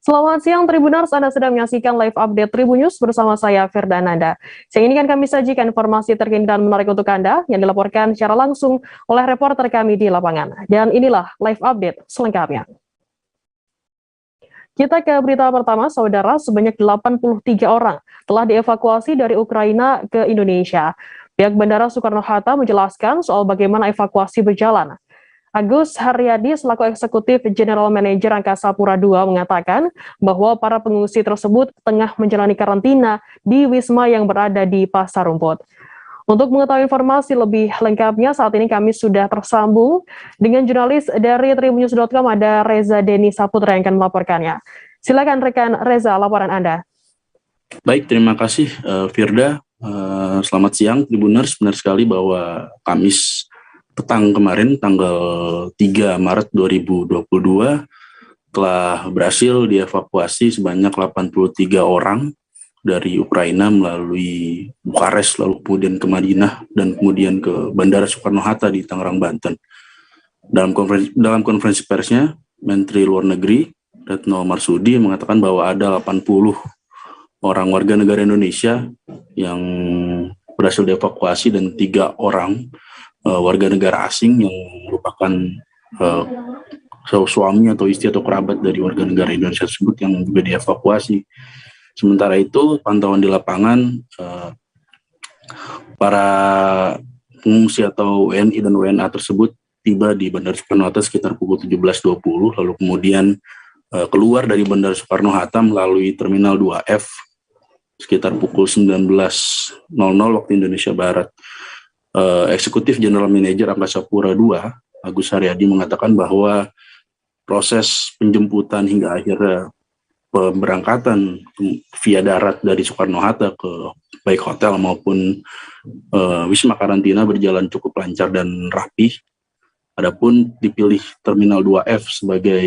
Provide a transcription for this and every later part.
Selamat siang Tribuners, Anda sedang menyaksikan live update Tribun News bersama saya Firda Nanda. Siang ini kan kami sajikan informasi terkini dan menarik untuk Anda yang dilaporkan secara langsung oleh reporter kami di lapangan. Dan inilah live update selengkapnya. Kita ke berita pertama, saudara, sebanyak 83 orang telah dievakuasi dari Ukraina ke Indonesia. Pihak Bandara Soekarno-Hatta menjelaskan soal bagaimana evakuasi berjalan. Agus Haryadi selaku Eksekutif General Manager Angkasa Pura II mengatakan bahwa para pengungsi tersebut tengah menjalani karantina di Wisma yang berada di Pasar Rumput. Untuk mengetahui informasi lebih lengkapnya, saat ini kami sudah tersambung dengan jurnalis dari tribunnews.com, ada Reza Denny Saputra yang akan melaporkannya. Silakan rekan Reza, laporan Anda. Baik, terima kasih Firda. Selamat siang Tribuners, benar sekali bahwa Kamis petang kemarin tanggal 3 Maret 2022 telah berhasil dievakuasi sebanyak 83 orang dari Ukraina melalui Bukares, lalu kemudian ke Madinah dan kemudian ke Bandara Soekarno-Hatta di Tangerang, Banten. Dalam konferensi persnya, Menteri Luar Negeri Retno Marsudi mengatakan bahwa ada 80 orang warga negara Indonesia yang berhasil dievakuasi dan 3 orang warga negara asing yang merupakan suami atau istri atau kerabat dari warga negara Indonesia tersebut yang juga dievakuasi. Sementara itu, pantauan di lapangan, para pengungsi atau WNI dan WNA tersebut tiba di Bandara Soekarno-Hatta sekitar pukul 17.20, lalu kemudian keluar dari Bandara Soekarno-Hatta melalui Terminal 2F sekitar pukul 19.00 waktu Indonesia Barat. Eksekutif General Manager Angkasa Pura II, Agus Haryadi mengatakan bahwa proses penjemputan hingga akhirnya pemberangkatan via darat dari Soekarno-Hatta ke baik hotel maupun wisma karantina berjalan cukup lancar dan rapi. Adapun dipilih Terminal 2F sebagai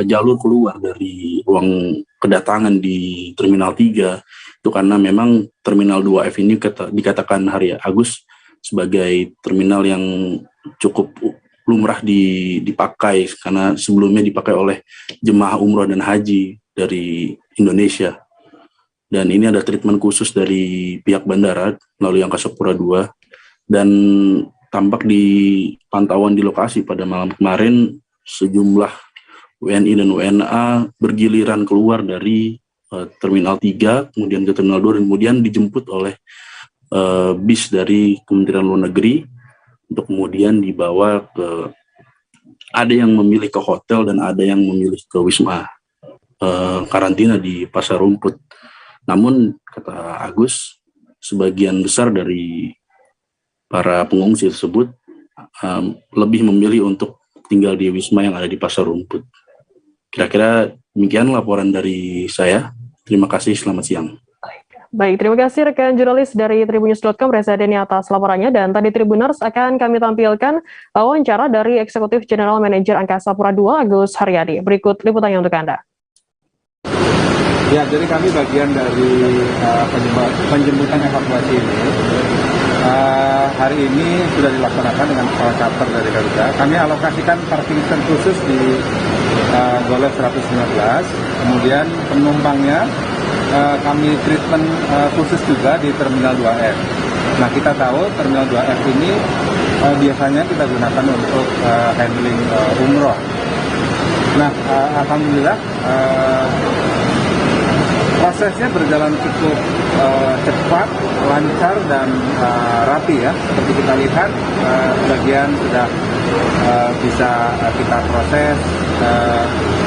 jalur keluar dari ruang kedatangan di Terminal 3 itu karena memang Terminal 2F ini dikatakan Agus sebagai terminal yang cukup lumrah dipakai karena sebelumnya dipakai oleh jemaah umroh dan haji dari Indonesia. Dan ini ada treatment khusus dari pihak bandara melalui Angkasa Pura II, dan tampak di pantauan di lokasi pada malam kemarin sejumlah WNI dan WNA bergiliran keluar dari Terminal 3, kemudian ke Terminal 2, dan kemudian dijemput oleh bis dari Kementerian Luar Negeri untuk kemudian dibawa ke, ada yang memilih ke hotel dan ada yang memilih ke wisma karantina di Pasar Rumput. Namun, kata Agus, sebagian besar dari para pengungsi tersebut lebih memilih untuk tinggal di wisma yang ada di Pasar Rumput. Kira-kira demikian laporan dari saya. Terima kasih, selamat siang. Baik, terima kasih rekan jurnalis dari tribunnews.com Reza Denny atas laporannya. Dan tadi Tribuners akan kami tampilkan wawancara dari Eksekutif General Manager Angkasa Pura II, Agus Haryadi. Berikut liputannya untuk Anda. Ya, jadi kami bagian dari penjemputan evakuasi ini. Hari ini sudah dilaksanakan dengan pesawat charter dari Garuda. Kami alokasikan parking stand khusus di Golf 119, kemudian penumpangnya kami treatment khusus juga di Terminal 2F. Nah, kita tahu Terminal 2F ini biasanya kita gunakan untuk handling umroh. Nah, alhamdulillah prosesnya berjalan cukup cepat, lancar, dan rapi ya. Seperti kita lihat, bagian sudah bisa kita proses.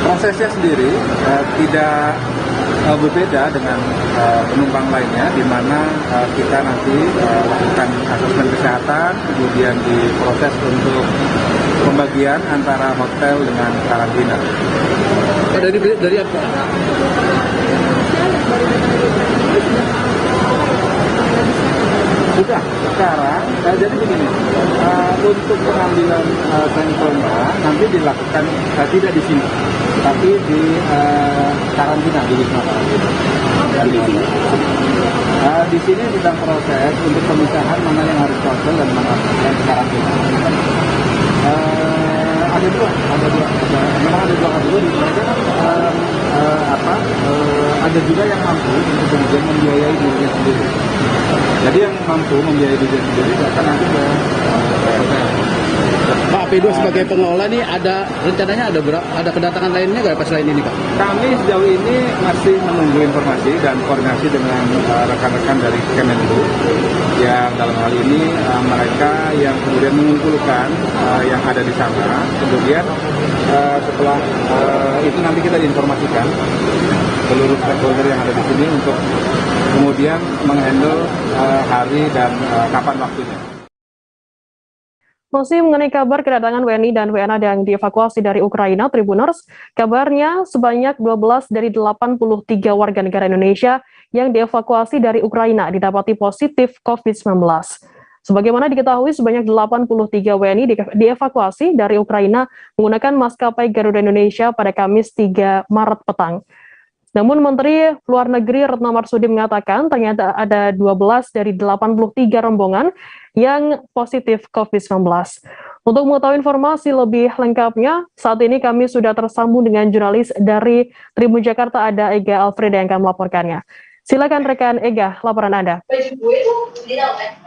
Prosesnya sendiri tidak berbeda dengan penumpang lainnya, di mana kita nanti lakukan asesmen kesehatan, kemudian diproses untuk pembagian antara hotel dengan karantina. Dari apa? Sudah, sekarang, jadi begini, untuk pengambilan sampelnya nanti dilakukan tidak di sini, tapi di karantina, di wisma karantina. Di sini sedang proses untuk pemisahan mana yang harus hotel dan mana yang karantina. Ada dua, memang ada dua kategori. Mereka kan ada juga yang mampu untuk kemudian membiayai dirinya sendiri. Jadi yang mampu membiayai dirinya sendiri akan nanti ke hotel. Pak, P2 sebagai pengelola nih rencananya ada kedatangan lainnya nggak pas selain ini, Pak? Kami sejauh ini masih menunggu informasi dan koordinasi dengan rekan-rekan dari Kemenlu yang dalam hal ini mereka yang kemudian mengumpulkan yang ada di sana. Kemudian setelah itu nanti kita diinformasikan seluruh stakeholder yang ada di sini untuk kemudian menghandle hari dan kapan waktunya. Masih mengenai kabar kedatangan WNI dan WNA yang dievakuasi dari Ukraina, Tribuners, kabarnya sebanyak 12 dari 83 warga negara Indonesia yang dievakuasi dari Ukraina didapati positif COVID-19. Sebagaimana diketahui, sebanyak 83 WNI dievakuasi dari Ukraina menggunakan maskapai Garuda Indonesia pada Kamis 3 Maret petang. Namun Menteri Luar Negeri Retno Marsudi mengatakan ternyata ada 12 dari 83 rombongan yang positif COVID-19. Untuk mengetahui informasi lebih lengkapnya, saat ini kami sudah tersambung dengan jurnalis dari Tribun Jakarta, ada Ega Alfreda yang akan melaporkannya. Silakan rekan Ega, laporan Anda.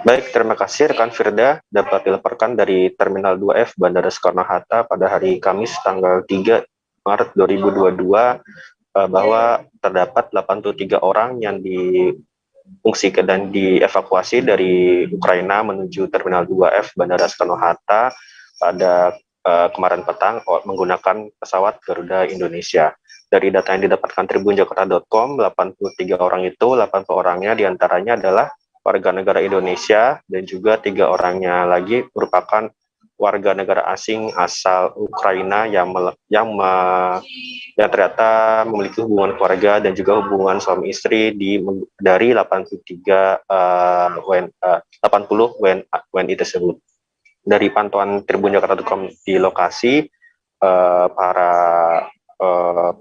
Baik, terima kasih rekan Firda. Dapat dilaporkan dari Terminal 2F Bandara Soekarno-Hatta pada hari Kamis tanggal 3 Maret 2022 bahwa terdapat 83 orang yang diungsikan dan dievakuasi dari Ukraina menuju Terminal 2F Bandara Soekarno-Hatta pada kemarin petang menggunakan pesawat Garuda Indonesia. Dari data yang didapatkan tribunjakarta.com, 83 orang itu, 80 orangnya diantaranya adalah warga negara Indonesia dan juga 3 orangnya lagi merupakan warga negara asing asal Ukraina yang ternyata memiliki hubungan keluarga dan juga hubungan suami istri dari 80 WNI tersebut. Dari pantauan Tribun Jakarta.com di lokasi, para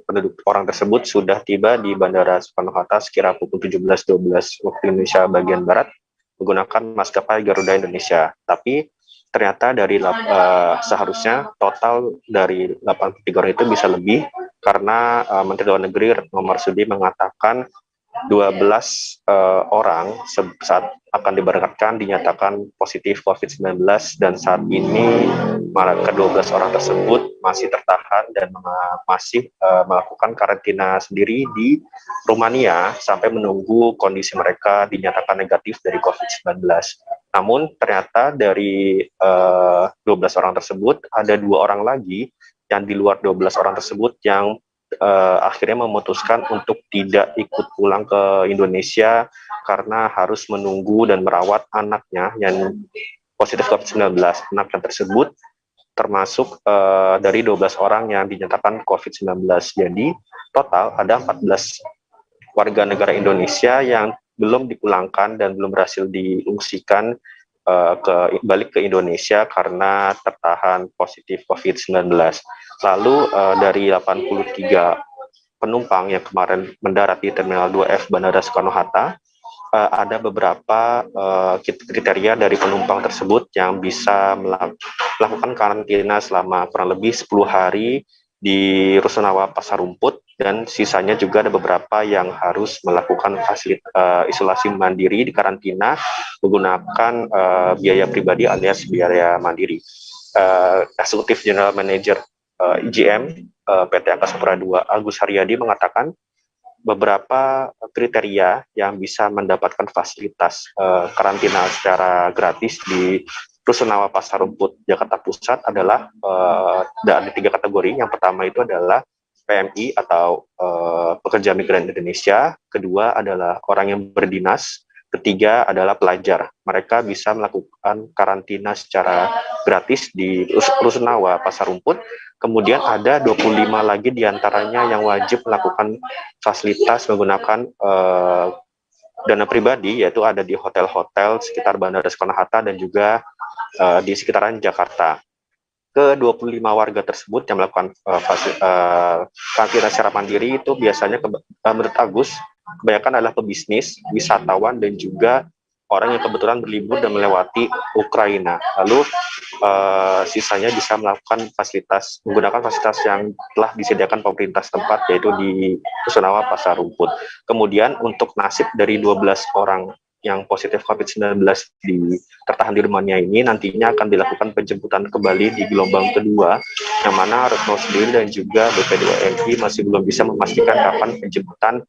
penduduk orang tersebut sudah tiba di Bandara Soekarno-Hatta sekira pukul 17.12 waktu Indonesia bagian Barat menggunakan maskapai Garuda Indonesia. Tapi ternyata dari seharusnya total dari 83 orang itu bisa lebih karena Menteri Luar Negeri Retno Marsudi mengatakan 12 orang saat akan diberangkatkan dinyatakan positif COVID-19 dan saat ini ke-12 orang tersebut masih tertahan dan masih melakukan karantina sendiri di Rumania sampai menunggu kondisi mereka dinyatakan negatif dari COVID-19. Namun ternyata dari 12 orang tersebut ada 2 orang lagi yang di luar 12 orang tersebut yang akhirnya memutuskan untuk tidak ikut pulang ke Indonesia karena harus menunggu dan merawat anaknya yang positif COVID-19. Anaknya tersebut termasuk dari 12 orang yang dinyatakan COVID-19. Jadi total ada 14 warga negara Indonesia yang belum dipulangkan dan belum berhasil diungsikan balik ke Indonesia karena tertahan positif COVID-19. Lalu dari 83 penumpang yang kemarin mendarat di Terminal 2F Bandara Soekarno-Hatta, ada beberapa kriteria dari penumpang tersebut yang bisa melakukan karantina selama kurang lebih 10 hari di Rusunawa Pasar Rumput, dan sisanya juga ada beberapa yang harus melakukan isolasi mandiri di karantina menggunakan biaya pribadi alias biaya mandiri. Eksekutif General Manager IGM PT Angkasa Pura II Agus Haryadi mengatakan beberapa kriteria yang bisa mendapatkan fasilitas karantina secara gratis di Rusunawa Pasar Rumput Jakarta Pusat adalah ada 3 kategori. Yang pertama itu adalah PMI atau pekerja migran Indonesia, kedua adalah orang yang berdinas, ketiga adalah pelajar. Mereka bisa melakukan karantina secara gratis di Rusunawa Pasar Rumput. Kemudian ada 25 lagi diantaranya yang wajib melakukan fasilitas menggunakan dana pribadi, yaitu ada di hotel-hotel sekitar Bandara Soekarno-Hatta dan juga di sekitaran Jakarta. Ke-25 warga tersebut yang melakukan karantina secara mandiri itu biasanya menurut Agus kebanyakan adalah pebisnis, wisatawan, dan juga orang yang kebetulan berlibur dan melewati Ukraina. Lalu sisanya bisa menggunakan fasilitas yang telah disediakan pemerintah setempat, yaitu di Rusunawa Pasar Rumput. Kemudian untuk nasib dari 12 orang yang positif COVID-19 tertahan di rumahnya ini nantinya akan dilakukan penjemputan kembali di gelombang kedua, yang mana Retno sendiri dan juga BP2MI masih belum bisa memastikan kapan penjemputan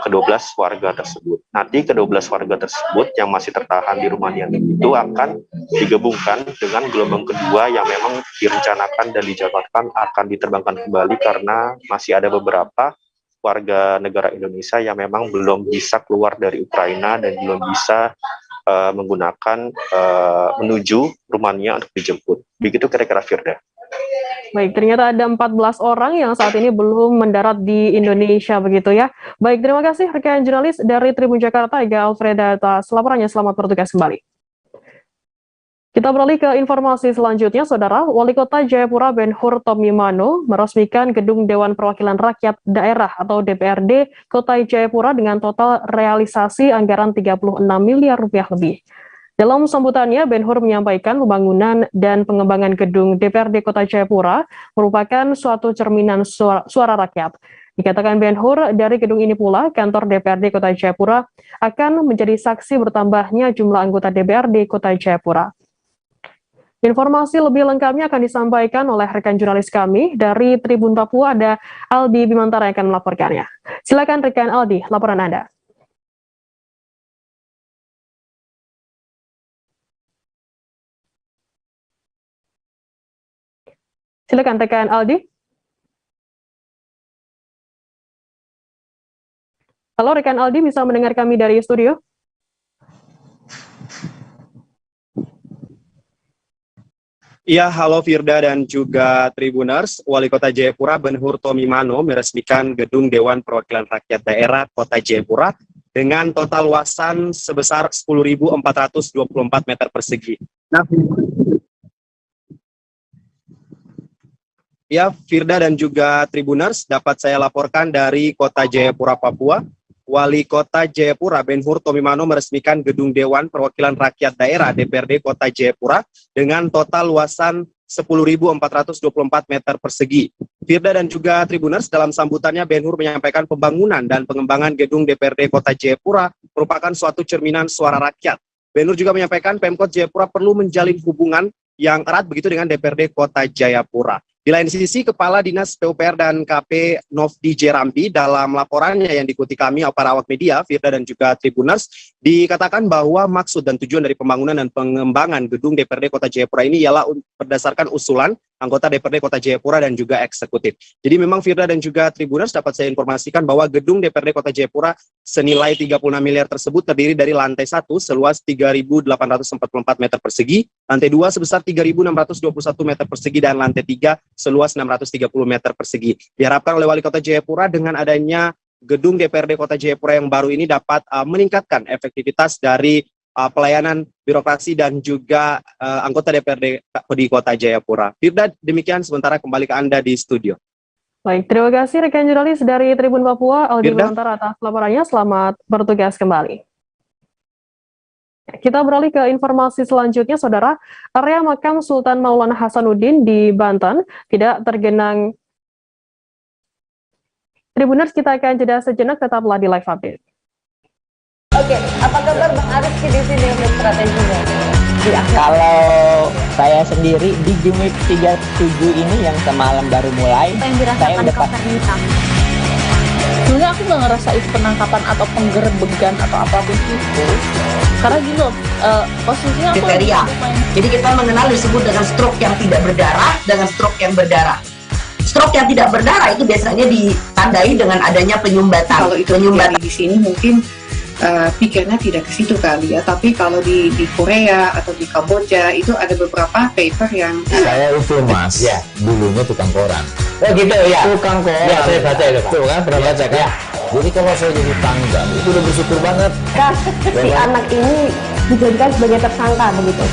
ke-12 warga tersebut. Nanti ke-12 warga tersebut yang masih tertahan di rumahnya itu akan digabungkan dengan gelombang kedua yang memang direncanakan dan dijadwalkan akan diterbangkan kembali karena masih ada beberapa warga negara Indonesia yang memang belum bisa keluar dari Ukraina dan belum bisa menggunakan menuju rumahnya untuk dijemput. Begitu kira-kira, Firda. Baik, ternyata ada 14 orang yang saat ini belum mendarat di Indonesia begitu ya. Baik, terima kasih rekan jurnalis dari Tribun Jakarta, Ega Alfreda, atas laporannya. Selamat bertugas kembali. Kita beralih ke informasi selanjutnya, Saudara. Wali Kota Jayapura Ben-Hur Tomimano meresmikan Gedung Dewan Perwakilan Rakyat Daerah atau DPRD Kota Jayapura dengan total realisasi anggaran 36 miliar rupiah lebih. Dalam sambutannya, Ben-Hur menyampaikan pembangunan dan pengembangan gedung DPRD Kota Jayapura merupakan suatu cerminan suara rakyat. Dikatakan Ben-Hur, dari gedung ini pula kantor DPRD Kota Jayapura akan menjadi saksi bertambahnya jumlah anggota DPRD Kota Jayapura. Informasi lebih lengkapnya akan disampaikan oleh rekan jurnalis kami dari Tribun Papua, ada Aldi Bimantara yang akan melaporkannya. Silakan rekan Aldi, laporan Anda. Silakan rekan Aldi. Halo rekan Aldi, bisa mendengar kami dari studio? Ya, halo Firda dan juga Tribuners. Wali Kota Jayapura Ben-Hur Tomimano meresmikan Gedung Dewan Perwakilan Rakyat Daerah Kota Jayapura dengan total luasan sebesar 10.424 meter persegi. Nah, ya, Firda dan juga Tribuners, dapat saya laporkan dari Kota Jayapura, Papua. Wali Kota Jayapura Ben-Hur Tomimano meresmikan Gedung Dewan Perwakilan Rakyat Daerah DPRD Kota Jayapura dengan total luasan 10.424 meter persegi. Firda dan juga Tribuners, dalam sambutannya Ben-Hur menyampaikan pembangunan dan pengembangan gedung DPRD Kota Jayapura merupakan suatu cerminan suara rakyat. Ben-Hur juga menyampaikan Pemkot Jayapura perlu menjalin hubungan yang erat begitu dengan DPRD Kota Jayapura. Di lain sisi, Kepala Dinas PUPR dan KP Novdi Jerambi dalam laporannya yang diikuti kami para awak media, Firda dan juga Tribuners, dikatakan bahwa maksud dan tujuan dari pembangunan dan pengembangan gedung DPRD Kota Jayapura ini ialah berdasarkan usulan anggota DPRD Kota Jayapura dan juga eksekutif. Jadi memang Firda dan juga Tribuners, dapat saya informasikan bahwa gedung DPRD Kota Jayapura senilai 36 miliar tersebut terdiri dari lantai 1 seluas 3.844 meter persegi, lantai 2 sebesar 3.621 meter persegi, dan lantai 3 seluas 630 meter persegi. Diharapkan oleh Wali Kota Jayapura dengan adanya gedung DPRD Kota Jayapura yang baru ini dapat meningkatkan efektivitas dari pelayanan birokrasi dan juga anggota DPRD di Kota Jayapura. Firda, demikian, sementara kembali ke Anda di studio. Baik, terima kasih rekan jurnalis dari Tribun Papua, Aldi Bimantara, atas laporannya. Selamat bertugas kembali. Kita beralih ke informasi selanjutnya, Saudara. Area makam Sultan Maulana Hasanuddin di Banten tidak tergenang. Tribuners, kita akan jeda sejenak, tetaplah di live update. Oke, apa kabar Bang Arif di sini untuk strateginya? Kalau saya sendiri di Jumit 37 ini yang semalam baru mulai, saya udah pasti. Sebenarnya aku nggak ngerasa itu penangkapan atau penggerbegan atau apapun itu, karena gini loh, posisinya aku kriteria. Jadi kita mengenal disebut dengan stroke yang tidak berdarah dengan stroke yang berdarah. Stroke yang tidak berdarah itu biasanya ditandai dengan adanya penyumbatan. Kalau itu penyumbatan di sini mungkin pikirnya tidak ke situ kali ya, tapi kalau di Korea atau di Kamboja itu ada beberapa paper yang saya itu mas ya dulunya tukang koran. Oh gitu ya, tukang koran ya, saya baca itu tuh kan, pernah baca kan ya. Jadi kalau saya jadi tanggal itu udah bersyukur banget si anak ini dijadikan sebagai tersangka begitu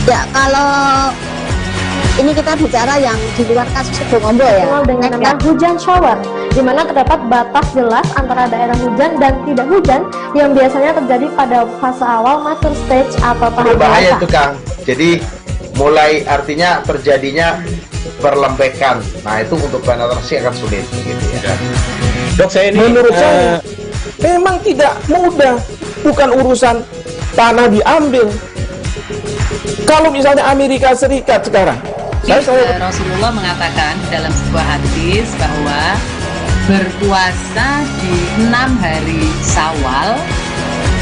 ya. Kalau ini kita bicara yang di luar kasus Sibolga ya, dengan nama hujan shower. di mana terdapat batas jelas antara daerah hujan dan tidak hujan yang biasanya terjadi pada fase awal mature stage atau tahap berbahaya dewasa. itu Kang. Jadi mulai artinya terjadinya perlembekan. Nah itu untuk penetrasi akan sulit gitu ya. Dok, saya ini menurut saya memang tidak mudah, bukan urusan tanah diambil. Kalau misalnya Amerika Serikat sekarang, Rasulullah mengatakan dalam sebuah hadis bahwa berpuasa di 6 hari Syawal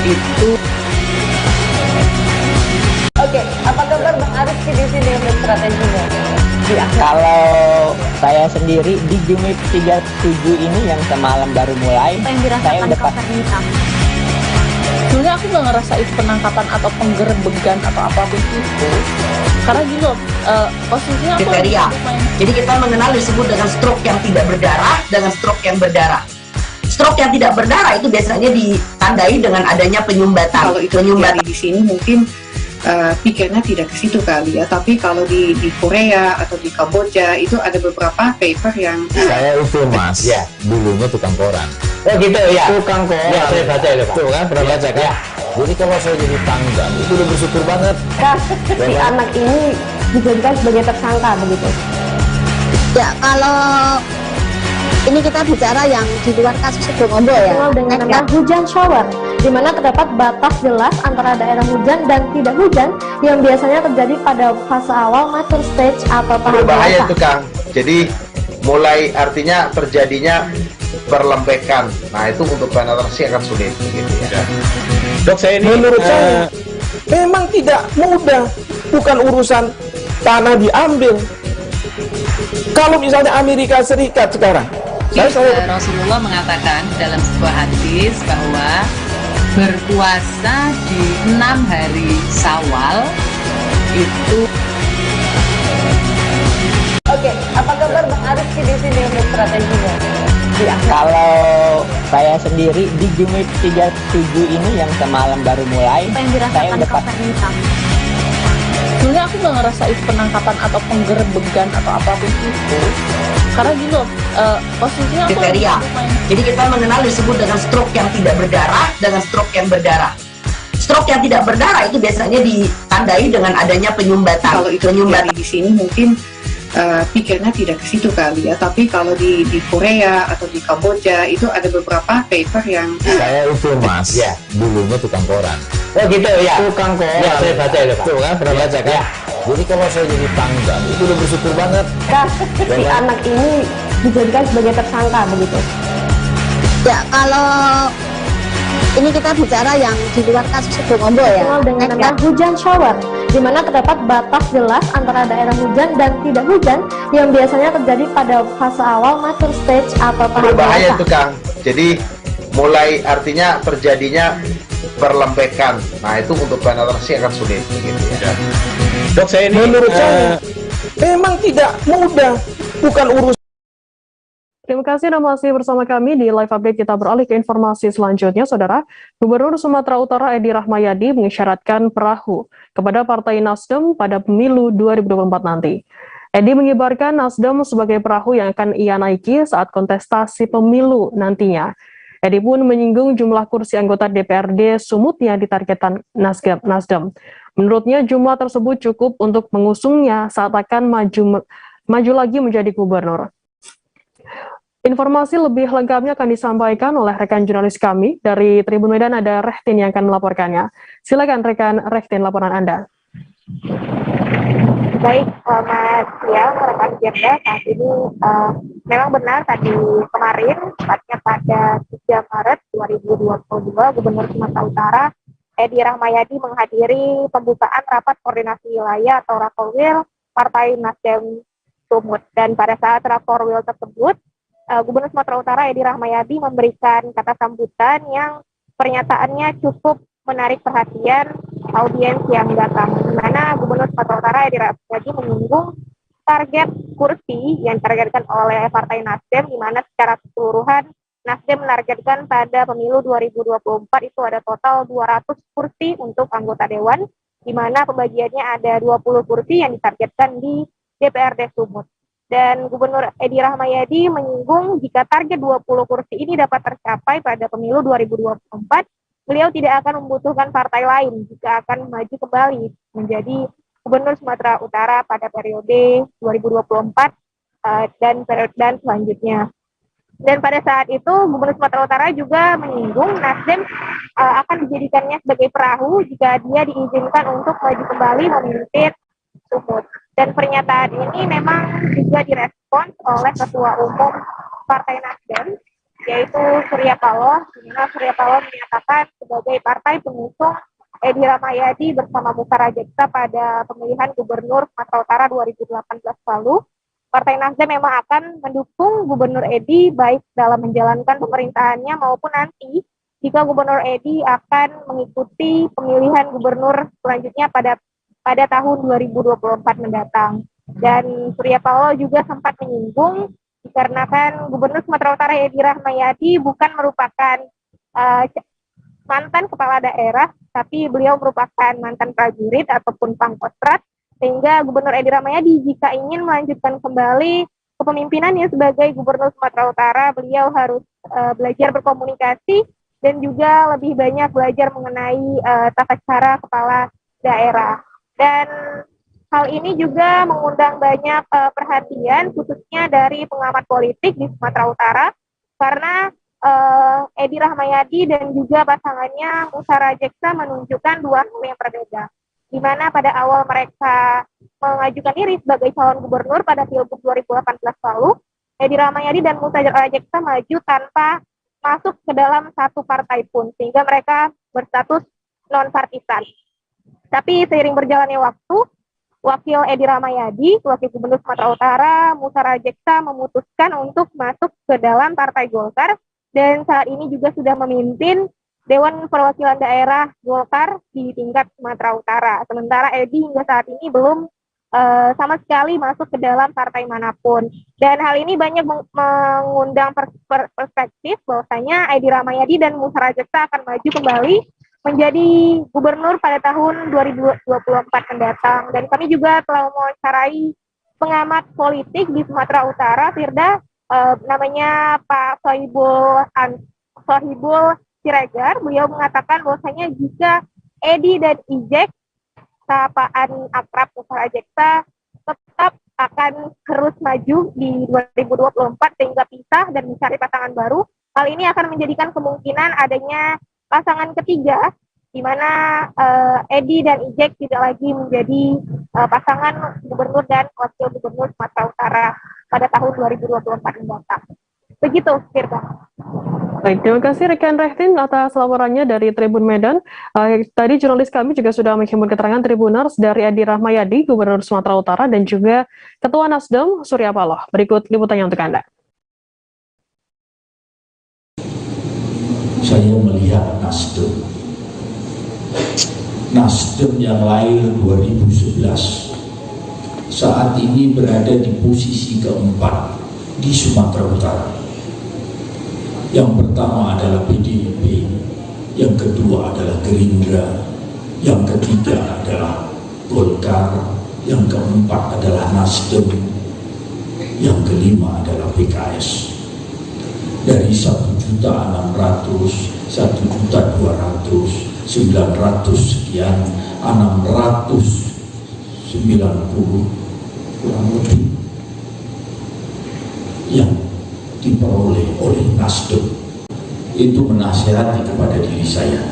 itu. Oke, apa kabar Bang Arif di sini untuk strateginya? Kalau saya sendiri di Jumit 37 ini yang semalam baru mulai, saya udah pasti. Sebenarnya aku nggak ngerasa itu penangkapan atau penggerbegan atau apapun itu, karena gini loh, posisinya aku kriteria. Jadi kita mengenal disebut dengan stroke yang tidak berdarah dengan stroke yang berdarah. Stroke yang tidak berdarah itu biasanya ditandai dengan adanya penyumbatan. Kalau itu terjadi di sini mungkin pikirnya tidak ke situ kali ya, tapi kalau di Korea atau di Kamboja itu ada beberapa paper yang saya itu Mas, ya dulunya tukang koran. Oh gitu ya, tukang koran. Ya saya baca itu Pak. Tuh kan pernah baca kan? Jadi kalau saya jadi tanggal itu udah bersyukur banget. Si anak ini dijadikan sebagai tersangka begitu. Ya, kalau ini kita bicara yang di luar kasus Sibolombo ya. Dengan nama hujan shower, di mana terdapat batas jelas antara daerah hujan dan tidak hujan yang biasanya terjadi pada fase awal mature stage atau tahap berbahaya dewasa. itu Kang. Jadi mulai artinya terjadinya perlembekan. Nah itu untuk penetrasi akan sulit gitu ya. Dok, saya ini menurut saya memang tidak mudah, bukan urusan tanah diambil. Kalau misalnya Amerika Serikat sekarang, Rasulullah mengatakan dalam sebuah hadis bahwa berpuasa di 6 hari Syawal itu. Oke, apa kabar Bang Arif di sini untuk strateginya? Kalau saya sendiri di Jumit 37 ini yang semalam baru mulai, saya udah pasti. Sebenarnya aku nggak ngerasa itu penangkapan atau penggerbegan atau apapun itu, karena gini loh, posisinya aku kriteria. Jadi kita mengenal disebut dengan stroke yang tidak berdarah dengan stroke yang berdarah. Stroke yang tidak berdarah itu biasanya ditandai dengan adanya penyumbatan. Kalau itu terjadi di sini mungkin pikirnya tidak ke situ kali ya, tapi kalau di Korea atau di Kamboja itu ada beberapa paper yang saya itu Mas, ya dulunya tukang koran. oh gitu ya, Tukang koran. Ya saya baca itu Pak. Tuh kan pernah baca kan? Jadi kalau saya jadi tanggal itu udah bersyukur banget. Si anak ini dijadikan sebagai tersangka begitu. Ya, kalau ini kita bicara yang di luar kasus Sibolombo ya. Dengan nama hujan shower, di mana terdapat batas jelas antara daerah hujan dan tidak hujan yang biasanya terjadi pada fase awal mature stage atau tahap berbahaya dewasa. itu Kang. Jadi mulai artinya terjadinya perlembekan. Nah itu untuk penetrasi akan sulit gitu ya. Dok, saya ini menurut saya memang tidak mudah, bukan urusan. Terima kasih Anda masih bersama kami di Live Update. Kita beralih ke informasi selanjutnya, Saudara. Gubernur Sumatera Utara Edi Rahmayadi mengisyaratkan perahu kepada Partai Nasdem pada pemilu 2024 nanti. Edi mengibarkan Nasdem sebagai perahu yang akan ia naiki saat kontestasi pemilu nantinya. Edi pun menyinggung jumlah kursi anggota DPRD Sumut yang ditargetkan Nasdem. Menurutnya jumlah tersebut cukup untuk mengusungnya saat akan maju lagi menjadi gubernur. Informasi lebih lengkapnya akan disampaikan oleh rekan jurnalis kami dari Tribun Medan, ada Rehtin yang akan melaporkannya. Silakan rekan Rehtin, laporan Anda. Baik, selamat siang rekan Jenda. Saat ini memang benar tadi kemarin, tepatnya pada 3 Maret 2022, Gubernur Sumatera Utara Edi Rahmayadi menghadiri pembukaan rapat koordinasi wilayah atau Rakorwil Partai Nasdem Sumut. Dan pada saat Rakorwil tersebut, Gubernur Sumatera Utara Edi Rahmayadi memberikan kata sambutan yang pernyataannya cukup menarik perhatian audiens yang datang, di mana Gubernur Sumatera Utara Edi Rahmayadi menyinggung target kursi yang ditargetkan oleh Partai Nasdem, di mana secara keseluruhan Nasdem menargetkan pada pemilu 2024 itu ada total 200 kursi untuk anggota dewan, di mana pembagiannya ada 20 kursi yang ditargetkan di DPRD Sumut. Dan Gubernur Edi Rahmayadi menyinggung jika target 20 kursi ini dapat tercapai pada pemilu 2024, beliau tidak akan membutuhkan partai lain jika akan maju kembali menjadi Gubernur Sumatera Utara pada periode 2024 dan selanjutnya. Dan pada saat itu Gubernur Sumatera Utara juga menyinggung Nasdem akan dijadikannya sebagai perahu jika dia diizinkan untuk maju kembali memimpin Sumut. Dan pernyataan ini memang juga direspons oleh Ketua Umum Partai Nasdem, yaitu Surya Paloh, di mana Surya Paloh menyatakan sebagai partai pengusung Edi Rahmayadi bersama Musa Rajeksa pada pemilihan Gubernur Sumatera Utara 2018 lalu, Partai Nasdem memang akan mendukung Gubernur Edi baik dalam menjalankan pemerintahannya maupun nanti jika Gubernur Edi akan mengikuti pemilihan gubernur selanjutnya pada tahun 2024 mendatang. Dan Surya Paloh juga sempat menyinggung dikarenakan Gubernur Sumatera Utara Edi Rahmayadi bukan merupakan mantan kepala daerah, tapi beliau merupakan mantan prajurit ataupun pangkostrat, sehingga Gubernur Edi Rahmayadi jika ingin melanjutkan kembali kepemimpinannya sebagai Gubernur Sumatera Utara, beliau harus belajar berkomunikasi dan juga lebih banyak belajar mengenai tata cara kepala daerah. Dan hal ini juga mengundang banyak perhatian khususnya dari pengamat politik di Sumatera Utara karena Edi Rahmayadi dan juga pasangannya Musa Rajeksa menunjukkan dua hal yang berbeda, di mana pada awal mereka mengajukan diri sebagai calon gubernur pada Pilgub 2018 lalu, Edi Rahmayadi dan Musa Rajeksa maju tanpa masuk ke dalam satu partai pun, sehingga mereka berstatus non-partisan. Tapi seiring berjalannya waktu, Wakil Edi Rahmayadi, Wakil Gubernur Sumatera Utara, Musa Rajeksa memutuskan untuk masuk ke dalam Partai Golkar dan saat ini juga sudah memimpin Dewan Perwakilan Daerah Golkar di tingkat Sumatera Utara. Sementara Edi hingga saat ini belum sama sekali masuk ke dalam partai manapun. Dan hal ini banyak mengundang perspektif bahwasanya Edi Rahmayadi dan Musa Rajeksa akan maju kembali menjadi gubernur pada tahun 2024 mendatang. Dan kami juga telah mewawancarai pengamat politik di Sumatera Utara, Firda, namanya Pak Sohibul Siregar. Beliau mengatakan bahwasanya jika Edi dan Ijek, sapaan akrab Musa Rajeksa, tetap akan terus maju di 2024 sehingga pisah dan mencari pasangan baru, hal ini akan menjadikan kemungkinan adanya pasangan ketiga, di mana Edi dan Ijek tidak lagi menjadi pasangan gubernur dan wakil gubernur Sumatera Utara pada tahun 2024 mendatang. Begitu, Firda. Baik, terima kasih rekan Rehtin atas laporannya dari Tribun Medan. Tadi jurnalis kami juga sudah menghimpun keterangan Tribuners dari Edi Rahmayadi, Gubernur Sumatera Utara, dan juga Ketua Nasdem Surya Paloh. Berikut liputannya untuk Anda. Saya melihat Nasdem yang lahir 2011 saat ini berada di posisi keempat di Sumatera Utara. Yang pertama adalah PDIP, yang kedua adalah Gerindra, yang ketiga adalah Golkar, yang keempat adalah Nasdem, yang kelima adalah PKS. Dari 1.600.000, 1.200.000, 900 sekian, 690 kurang lebih yang diperoleh oleh Nasdem itu menasihati kepada diri saya.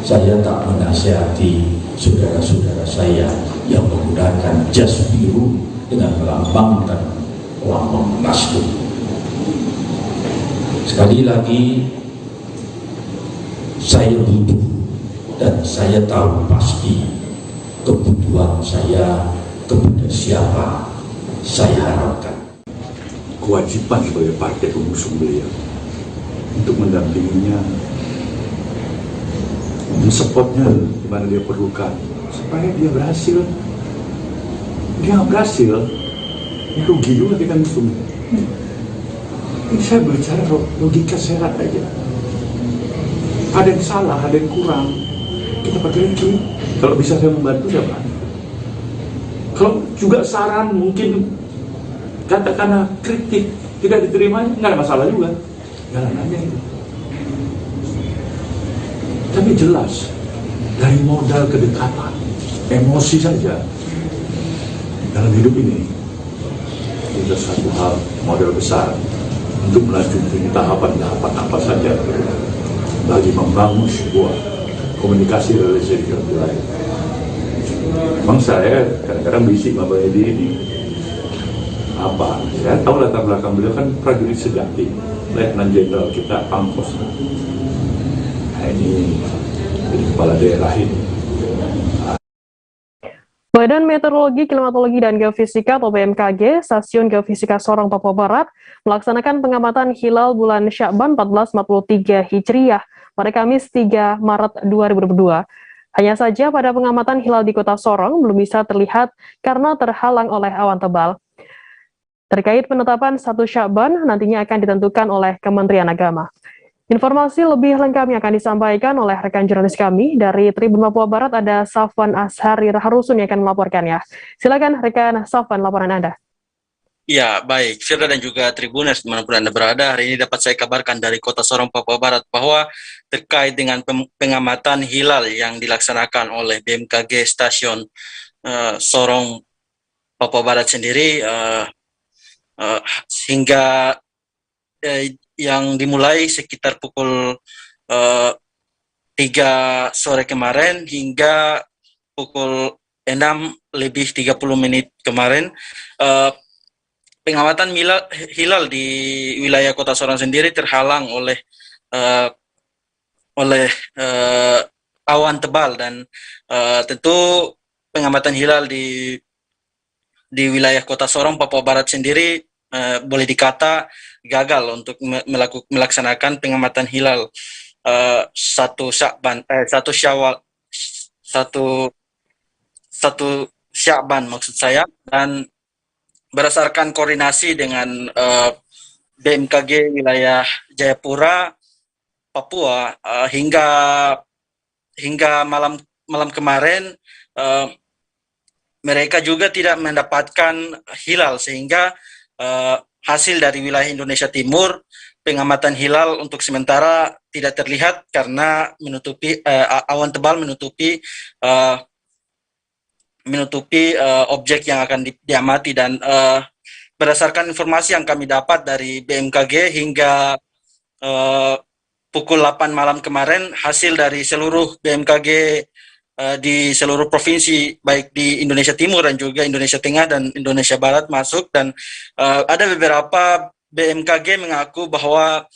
Saya tak menasihati saudara-saudara saya yang menggunakan jas biru dengan melambangkan lambang Nasdem. Sekali lagi, saya butuh dan saya tahu pasti kebutuhan saya kepada siapa saya harapkan. Kewajiban sebagai partai pengusung beliau untuk mendampinginya, mensupportnya di mana dia perlukan supaya dia berhasil. Dia nggak berhasil, ya rugi juga kita musuh. Ini saya berbicara logika sehat aja. Ada yang salah, ada yang kurang, kita perbaiki. Kalau bisa saya membantu, saya bantu. Kalau juga saran mungkin katakanlah kritik tidak diterima, nggak ada masalah juga, jalan aja itu. Tapi jelas dari modal kedekatan, emosi saja dalam hidup ini itu satu hal modal besar untuk melanjutkan tahapan-tahapan apa saja bagi membangun sebuah komunikasi relasi yang lain. Memang saya kadang-kadang bisik Bapak Edi ini apa? Saya tahu latar belakang beliau kan prajurit sejati, Letnan Jenderal kita Pangkos. Nah, ini jadi kepala daerah ini. Badan Meteorologi, Klimatologi, dan Geofisika atau BMKG, Stasiun Geofisika Sorong, Papua Barat, melaksanakan pengamatan hilal bulan Sya'ban 1443 Hijriah pada Kamis 3 Maret 2022. Hanya saja pada pengamatan hilal di kota Sorong belum bisa terlihat karena terhalang oleh awan tebal. Terkait penetapan 1 Sya'ban nantinya akan ditentukan oleh Kementerian Agama. Informasi lebih lengkapnya akan disampaikan oleh rekan jurnalis kami dari Tribun Papua Barat, ada Safwan Ashari Raharusun yang akan melaporkannya. Silakan rekan Safwan, laporan Anda. Ya, baik. Firda dan juga Tribuners dimanapun Anda berada, hari ini dapat saya kabarkan dari Kota Sorong, Papua Barat, bahwa terkait dengan pengamatan hilal yang dilaksanakan oleh BMKG Stasiun Sorong, Papua Barat sendiri, hingga yang dimulai sekitar pukul 3 sore kemarin hingga pukul 6:30 kemarin, pengamatan hilal di wilayah Kota Sorong sendiri terhalang oleh awan tebal, dan tentu pengamatan hilal di wilayah Kota Sorong, Papua Barat sendiri boleh dikata gagal untuk melaksanakan pengamatan hilal 1 Sya'ban maksud saya. Dan berdasarkan koordinasi dengan BMKG wilayah Jayapura, Papua, hingga malam kemarin mereka juga tidak mendapatkan hilal, sehingga hasil dari wilayah Indonesia Timur, pengamatan hilal untuk sementara tidak terlihat karena awan tebal menutupi objek yang akan diamati. Dan berdasarkan informasi yang kami dapat dari BMKG hingga pukul 8 malam kemarin, hasil dari seluruh BMKG di seluruh provinsi, baik di Indonesia Timur dan juga Indonesia Tengah dan Indonesia Barat masuk, dan ada beberapa BMKG mengaku bahwa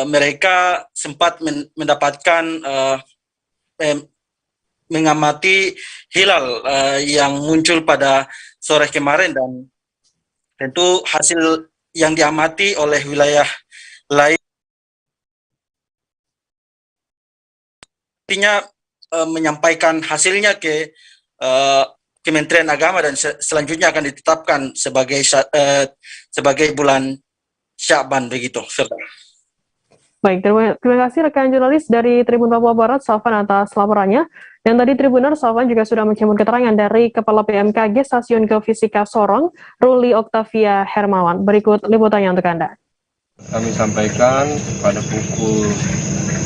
mereka sempat mendapatkan mengamati hilal yang muncul pada sore kemarin, dan tentu hasil yang diamati oleh wilayah lain artinya menyampaikan hasilnya ke Kementerian Agama, dan selanjutnya akan ditetapkan sebagai bulan Sya'ban begitu. Baik, terima kasih rekan jurnalis dari Tribun Papua Barat, Safwan, atas laporannya. Dan tadi Tribuner, Safwan juga sudah menyimpulkan keterangan dari Kepala BMKG Stasiun Geofisika Sorong, Ruli Oktavia Hermawan. Berikut liputannya untuk Anda. Kami sampaikan pada pukul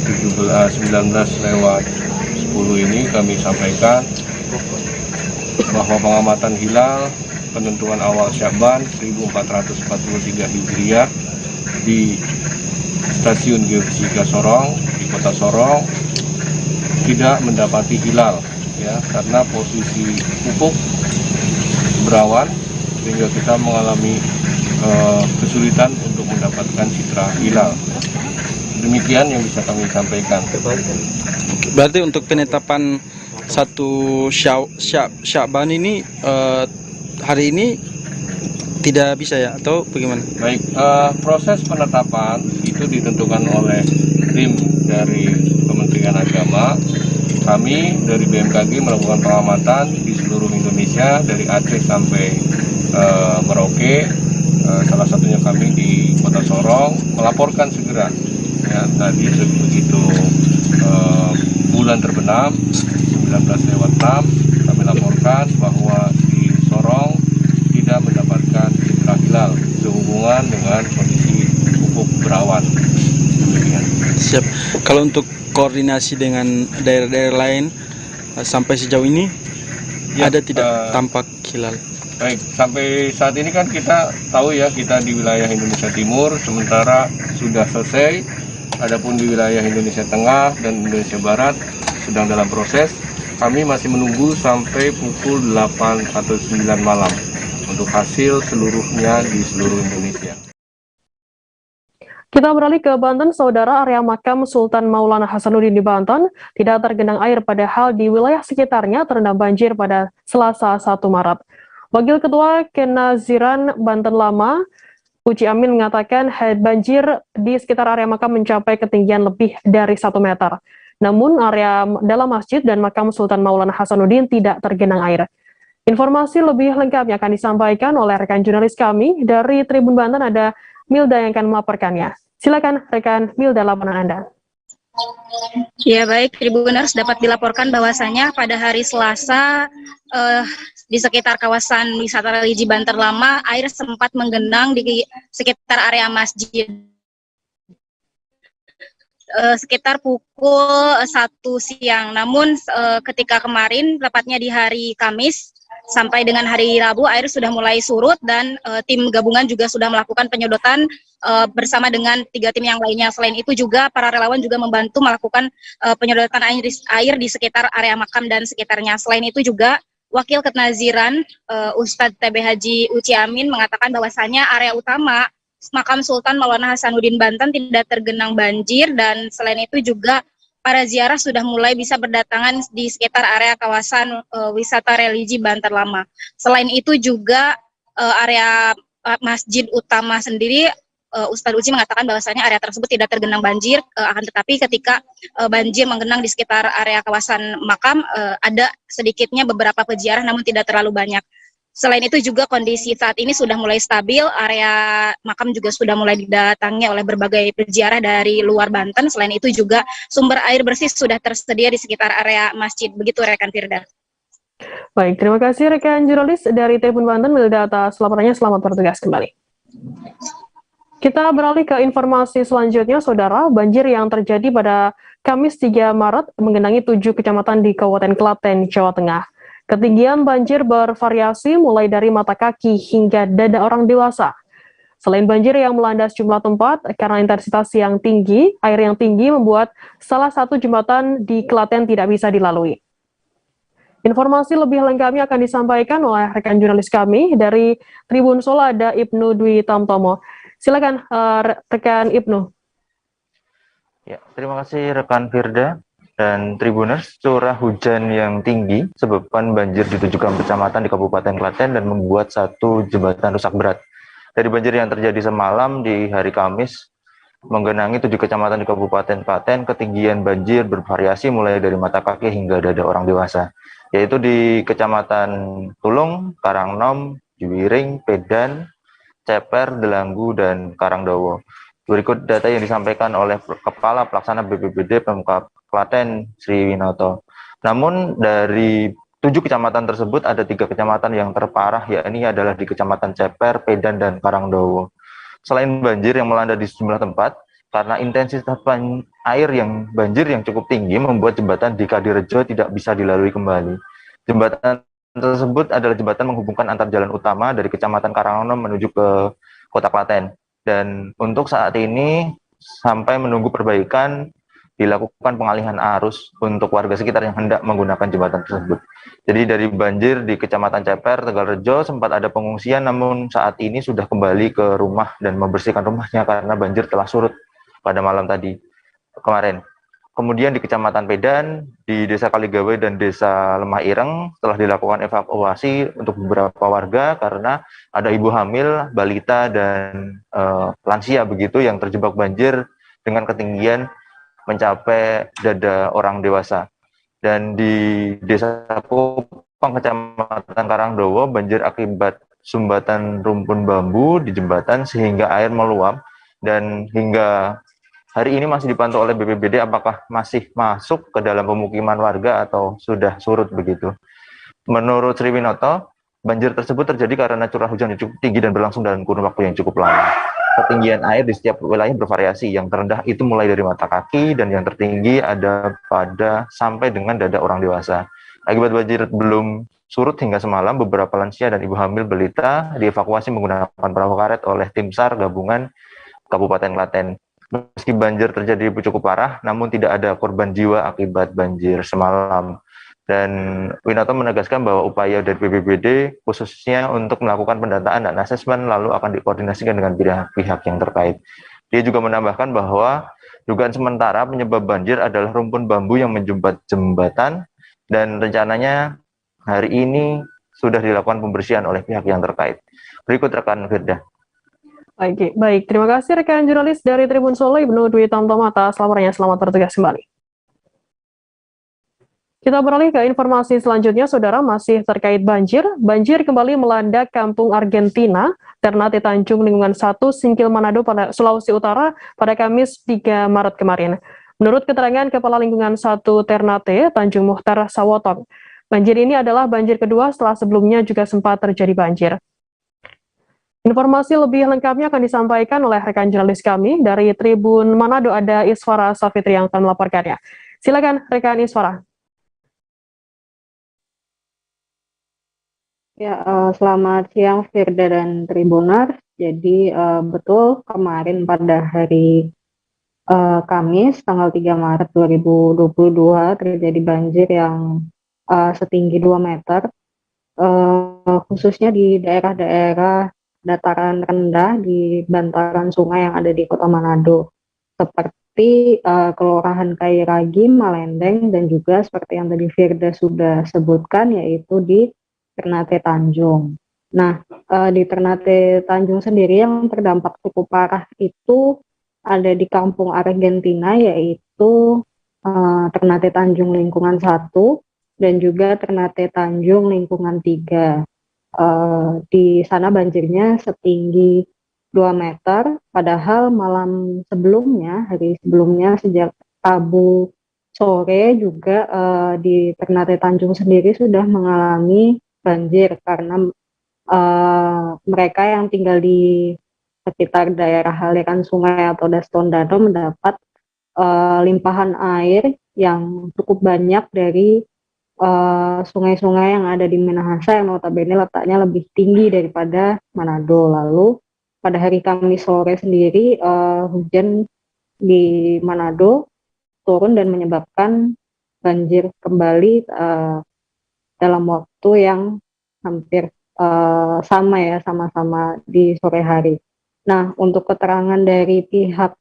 19:10 ini kami sampaikan bahwa pengamatan hilal penentuan awal Sya'ban 1443 Hijriah di Stasiun Geofisika Sorong di Kota Sorong tidak mendapati hilal, ya, karena posisi ufuk berawan sehingga kita mengalami kesulitan untuk mendapatkan citra hilal. Demikian yang bisa kami sampaikan. Berarti untuk penetapan 1 Sya'ban ini hari ini tidak bisa ya, atau bagaimana? Baik, proses penetapan itu ditentukan oleh tim dari Kementerian Agama. Kami dari BMKG melakukan pengamatan di seluruh Indonesia dari Aceh sampai Merauke. Salah satunya kami di Kota Sorong melaporkan segera. Ya, tadi begitu bulan terbenam 19:06 kami laporkan bahwa di Sorong tidak mendapatkan citra hilal. berbarengan dengan kondisi ufuk berawan. Demikian. Siap. Kalau untuk koordinasi dengan daerah-daerah lain sampai sejauh ini Ya, ada tidak tampak hilal? Baik, sampai saat ini kan kita tahu ya, kita di wilayah Indonesia Timur, sementara sudah selesai. Adapun di wilayah Indonesia Tengah dan Indonesia Barat sedang dalam proses. Kami masih menunggu sampai pukul 8 atau 9 malam untuk hasil seluruhnya di seluruh Indonesia. Kita beralih ke Banten, saudara. Area makam Sultan Maulana Hasanuddin di Banten tidak tergenang air, padahal di wilayah sekitarnya terendam banjir pada Selasa 1 Maret. Wakil Ketua Kenaziran Banten Lama, Uci Amin, mengatakan banjir di sekitar area makam mencapai ketinggian lebih dari 1 meter. Namun area dalam masjid dan makam Sultan Maulana Hasanuddin tidak tergenang air. Informasi lebih lengkapnya akan disampaikan oleh rekan jurnalis kami dari Tribun Banten, ada Milda yang akan melaporkannya. Silakan rekan Milda, laporan Anda. Ya baik, Tribuners, dapat dilaporkan bahwasanya pada hari Selasa di sekitar kawasan wisata religi Banten Lama, air sempat menggenang di sekitar area masjid. Sekitar pukul 1 siang. Namun ketika kemarin, tepatnya di hari Kamis, sampai dengan hari Rabu, air sudah mulai surut dan tim gabungan juga sudah melakukan penyedotan bersama dengan 3 tim yang lainnya. Selain itu juga para relawan juga membantu melakukan penyedotan air di sekitar area makam dan sekitarnya. Selain itu juga Wakil Kenaziran Ustadz TB Haji Uci Amin mengatakan bahwasanya area utama makam Sultan Maulana Hasanuddin Banten tidak tergenang banjir, dan selain itu juga para ziarah sudah mulai bisa berdatangan di sekitar area kawasan wisata religi Banten Lama. Selain itu juga area masjid utama sendiri, Ustadz Uci mengatakan bahwasanya area tersebut tidak tergenang banjir, akan tetapi ketika banjir menggenang di sekitar area kawasan makam, ada sedikitnya beberapa peziarah namun tidak terlalu banyak. Selain itu juga kondisi saat ini sudah mulai stabil, area makam juga sudah mulai didatangi oleh berbagai peziarah dari luar Banten. Selain itu juga sumber air bersih sudah tersedia di sekitar area masjid. Begitu rekan Firda. Baik, terima kasih rekan jurnalis dari Tribun Banten, Milda, atas laporannya. Selamat bertugas kembali. Kita beralih ke informasi selanjutnya, saudara. Banjir yang terjadi pada Kamis 3 Maret menggenangi 7 kecamatan di Kabupaten Klaten, Jawa Tengah. Ketinggian banjir bervariasi mulai dari mata kaki hingga dada orang dewasa. Selain banjir yang melanda sejumlah tempat, karena intensitas yang tinggi, air yang tinggi membuat salah satu jembatan di Klaten tidak bisa dilalui. Informasi lebih lengkapnya akan disampaikan oleh rekan jurnalis kami dari Tribun Solo, ada Ibnu Dwi Tamtomo. Silakan rekan Ibnu. Ya, terima kasih rekan Firda dan Tribuners. Curah hujan yang tinggi sebabkan banjir di 7 kecamatan di Kabupaten Klaten dan membuat satu jembatan rusak berat. Dari banjir yang terjadi semalam di hari Kamis menggenangi 7 kecamatan di Kabupaten Klaten, ketinggian banjir bervariasi mulai dari mata kaki hingga dada orang dewasa, yaitu di Kecamatan Tulung, Karangnom, Juwiring, Pedan, Ceper, Delanggu, dan Karangdowo. Berikut data yang disampaikan oleh Kepala Pelaksana BPBD Pemkab Klaten, Sri Winoto. Namun dari 7 kecamatan tersebut ada 3 kecamatan yang terparah, yakni adalah di Kecamatan Ceper, Pedan, dan Karangdowo. Selain banjir yang melanda di sejumlah tempat, karena intensitas air yang banjir yang cukup tinggi membuat jembatan di Kadirejo tidak bisa dilalui kembali. Jembatan tersebut adalah jembatan menghubungkan antar jalan utama dari Kecamatan Karangnom menuju ke Kota Klaten. Dan untuk saat ini sampai menunggu perbaikan dilakukan pengalihan arus untuk warga sekitar yang hendak menggunakan jembatan tersebut. Jadi dari banjir di Kecamatan Ceper, Tegalrejo sempat ada pengungsian, namun saat ini sudah kembali ke rumah dan membersihkan rumahnya karena banjir telah surut pada malam tadi kemarin. Kemudian di Kecamatan Pedan, di Desa Kaligawe dan Desa Lemah Ireng telah dilakukan evakuasi untuk beberapa warga karena ada ibu hamil, balita, dan lansia begitu yang terjebak banjir dengan ketinggian mencapai dada orang dewasa. Dan di Desa Kupang, Kecamatan Karangdowo, banjir akibat sumbatan rumpun bambu di jembatan sehingga air meluap, dan hingga hari ini masih dipantau oleh BPBD apakah masih masuk ke dalam pemukiman warga atau sudah surut begitu. Menurut Sri Winoto, Banjir tersebut terjadi karena curah hujan yang cukup tinggi dan berlangsung dalam kurun waktu yang cukup lama. Ketinggian air di setiap wilayah bervariasi. Yang terendah itu mulai dari mata kaki dan yang tertinggi ada pada sampai dengan dada orang dewasa. Akibat banjir belum surut hingga semalam, beberapa lansia dan ibu hamil balita dievakuasi menggunakan perahu karet oleh tim SAR gabungan Kabupaten Klaten. Meski banjir terjadi cukup parah, namun tidak ada korban jiwa akibat banjir semalam. Dan Winarto menegaskan bahwa upaya dari BPBD khususnya untuk melakukan pendataan dan asesmen lalu akan dikoordinasikan dengan pihak yang terkait. Dia juga menambahkan bahwa dugaan sementara penyebab banjir adalah rumpun bambu yang menjembat jembatan dan rencananya hari ini sudah dilakukan pembersihan oleh pihak yang terkait. Berikut rekan Firda. Baik, terima kasih rekan jurnalis dari Tribun Solo Ibnu Dwi Tamtom atas laporannya. Selamat bertugas kembali. Kita beralih ke informasi selanjutnya, Saudara, masih terkait banjir. Banjir kembali melanda Kampung Argentina, Ternate Tanjung Lingkungan 1, Singkil Manado, pada Sulawesi Utara pada Kamis 3 Maret kemarin. Menurut keterangan Kepala Lingkungan 1 Ternate, Tanjung Muhtar Sawotong, banjir ini adalah banjir kedua setelah sebelumnya juga sempat terjadi banjir. Informasi lebih lengkapnya akan disampaikan oleh rekan jurnalis kami dari Tribun Manado, ada Iswara Safitri yang akan melaporkannya. Silakan rekan Iswara. Ya, selamat siang Firda dan Tribuners. Jadi betul kemarin pada hari Kamis tanggal 3 Maret 2022 terjadi banjir yang setinggi 2 meter, khususnya di daerah-daerah dataran rendah di bantaran sungai yang ada di Kota Manado, seperti Kelurahan Kairagi, Malendeng, dan juga seperti yang tadi Firda sudah sebutkan, yaitu di Ternate Tanjung. Nah, di Ternate Tanjung sendiri yang terdampak cukup parah itu ada di Kampung Argentina, yaitu Ternate Tanjung Lingkungan 1 dan juga Ternate Tanjung Lingkungan 3. Di sana banjirnya setinggi 2 meter, padahal malam sebelumnya, hari sebelumnya sejak Rabu sore juga di Ternate Tanjung sendiri sudah mengalami banjir karena mereka yang tinggal di sekitar daerah aliran sungai atau Dastondado mendapat limpahan air yang cukup banyak dari sungai-sungai yang ada di Minahasa yang notabene letaknya lebih tinggi daripada Manado. Lalu pada hari Kamis sore sendiri hujan di Manado turun dan menyebabkan banjir kembali dalam waktu yang hampir sama-sama di sore hari. Nah, untuk keterangan dari pihak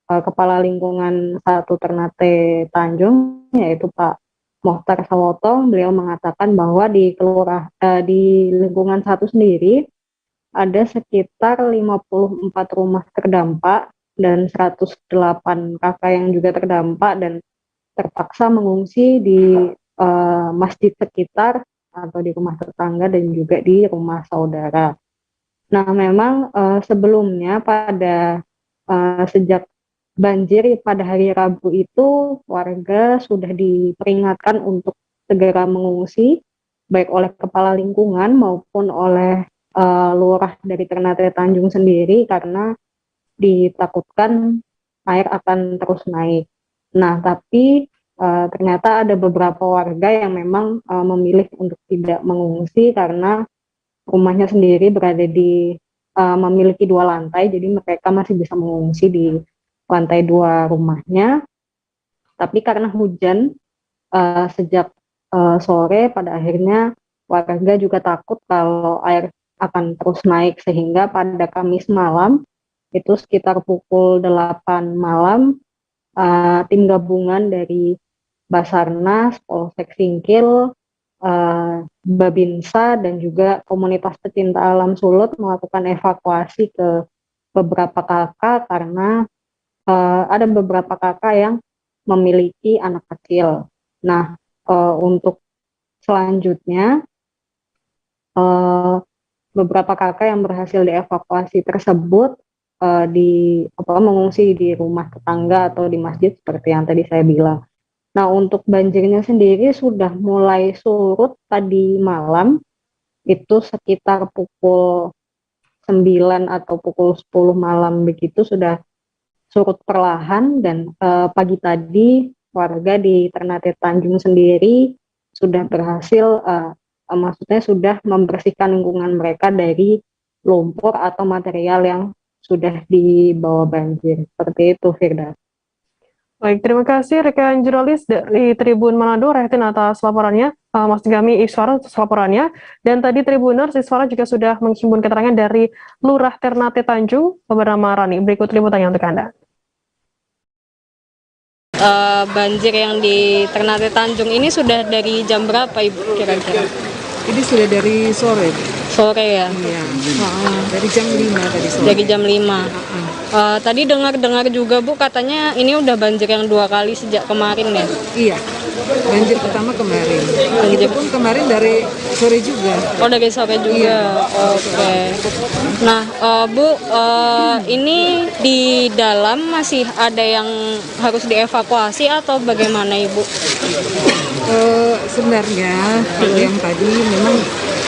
Kepala Lingkungan 1 Ternate Tanjung, yaitu Pak Muhtar Sawotong, beliau mengatakan bahwa di lingkungan 1 sendiri ada sekitar 54 rumah terdampak dan 108 kakak yang juga terdampak dan terpaksa mengungsi di masjid sekitar atau di rumah tetangga dan juga di rumah saudara. Nah, memang sebelumnya pada sejak banjir pada hari Rabu itu warga sudah diperingatkan untuk segera mengungsi baik oleh kepala lingkungan maupun oleh lurah dari Ternate Tanjung sendiri karena ditakutkan air akan terus naik. Nah, tapi ternyata ada beberapa warga yang memang memilih untuk tidak mengungsi karena rumahnya sendiri berada di memiliki 2 lantai, jadi mereka masih bisa mengungsi di lantai 2 rumahnya. Tapi karena hujan sejak sore, pada akhirnya warga juga takut kalau air akan terus naik, sehingga pada Kamis malam itu sekitar pukul 8 malam tim gabungan dari Basarnas, Polsek Singkil, Babinsa, dan juga komunitas pecinta alam Sulut melakukan evakuasi ke beberapa kakak karena ada beberapa kakak yang memiliki anak kecil. Nah, untuk selanjutnya beberapa kakak yang berhasil dievakuasi tersebut mengungsi di rumah tetangga atau di masjid seperti yang tadi saya bilang. Nah, untuk banjirnya sendiri sudah mulai surut tadi malam, itu sekitar pukul 9 atau pukul 10 malam begitu sudah surut perlahan, dan pagi tadi warga di Ternate Tanjung sendiri sudah berhasil, maksudnya sudah membersihkan lingkungan mereka dari lumpur atau material yang sudah dibawa banjir. Seperti itu, Firda. Baik, terima kasih rekan jurnalis dari Tribun Manado, Rehatin atas laporannya, Mas Gami Iswara atas laporannya, dan tadi Tribuners Iswara juga sudah menghimpun keterangan dari Lurah Ternate Tanjung, bernama Rani. Berikut liputannya untuk Anda. Banjir yang di Ternate Tanjung ini sudah dari jam berapa Ibu kira-kira? Ini sudah dari sore. Sore ya? Iya. Dari jam 5 tadi sore. Dari jam 5. Tadi dengar-dengar juga Bu katanya ini udah banjir yang 2 kali sejak kemarin ya? Iya. Banjir pertama kemarin. Itu pun kemarin dari sore juga. Oh, dari sore juga. Iya. Oke. Nah, Bu, ini di dalam masih ada yang harus dievakuasi atau bagaimana Ibu? Sebenarnya kalau yang tadi memang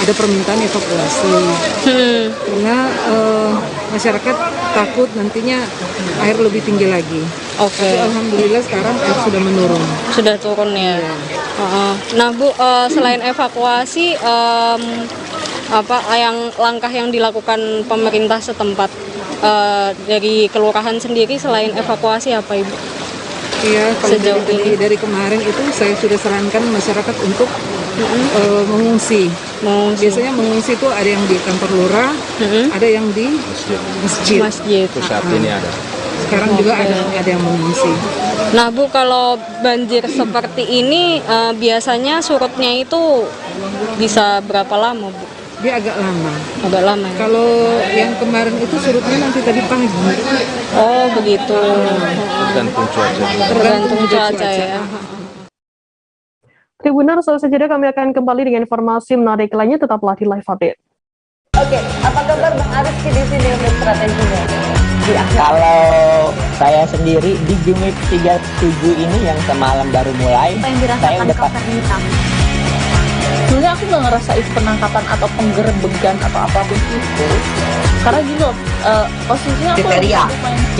ada permintaan evakuasi karena masyarakat takut nantinya air lebih tinggi lagi. Oke. Tapi alhamdulillah sekarang air sudah menurun. Sudah turun ya. Iya. Nah Bu, selain evakuasi, apa langkah yang dilakukan pemerintah setempat dari kelurahan sendiri selain evakuasi apa Ibu? Iya, kalau dari kemarin itu saya sudah sarankan masyarakat untuk mengungsi. Biasanya mengungsi itu ada yang di kantor lurah, ada yang di masjid. Itu saat ini ada. Sekarang juga ada yang mengungsi. Nah Bu, kalau banjir seperti ini biasanya surutnya itu bisa berapa lama Bu? Dia agak lama. Agak lama ya? Kalau yang kemarin itu surutnya nanti tadi pagi. Oh begitu. Tergantung cuaca. Tergantung cuaca ya. Tribuners, selesai jeda kami akan kembali dengan informasi menarik lainnya, tetaplah di Live Update. Oke, apa kabar Bang Ariski di sini untuk strateginya? Kalau saya sendiri di Jumip 37 ini yang semalam baru mulai, saya udah hitam. Sebenarnya aku nggak ngerasa itu penangkapan atau penggerbegan atau apapun itu, karena gini loh, posisinya aku kriteria.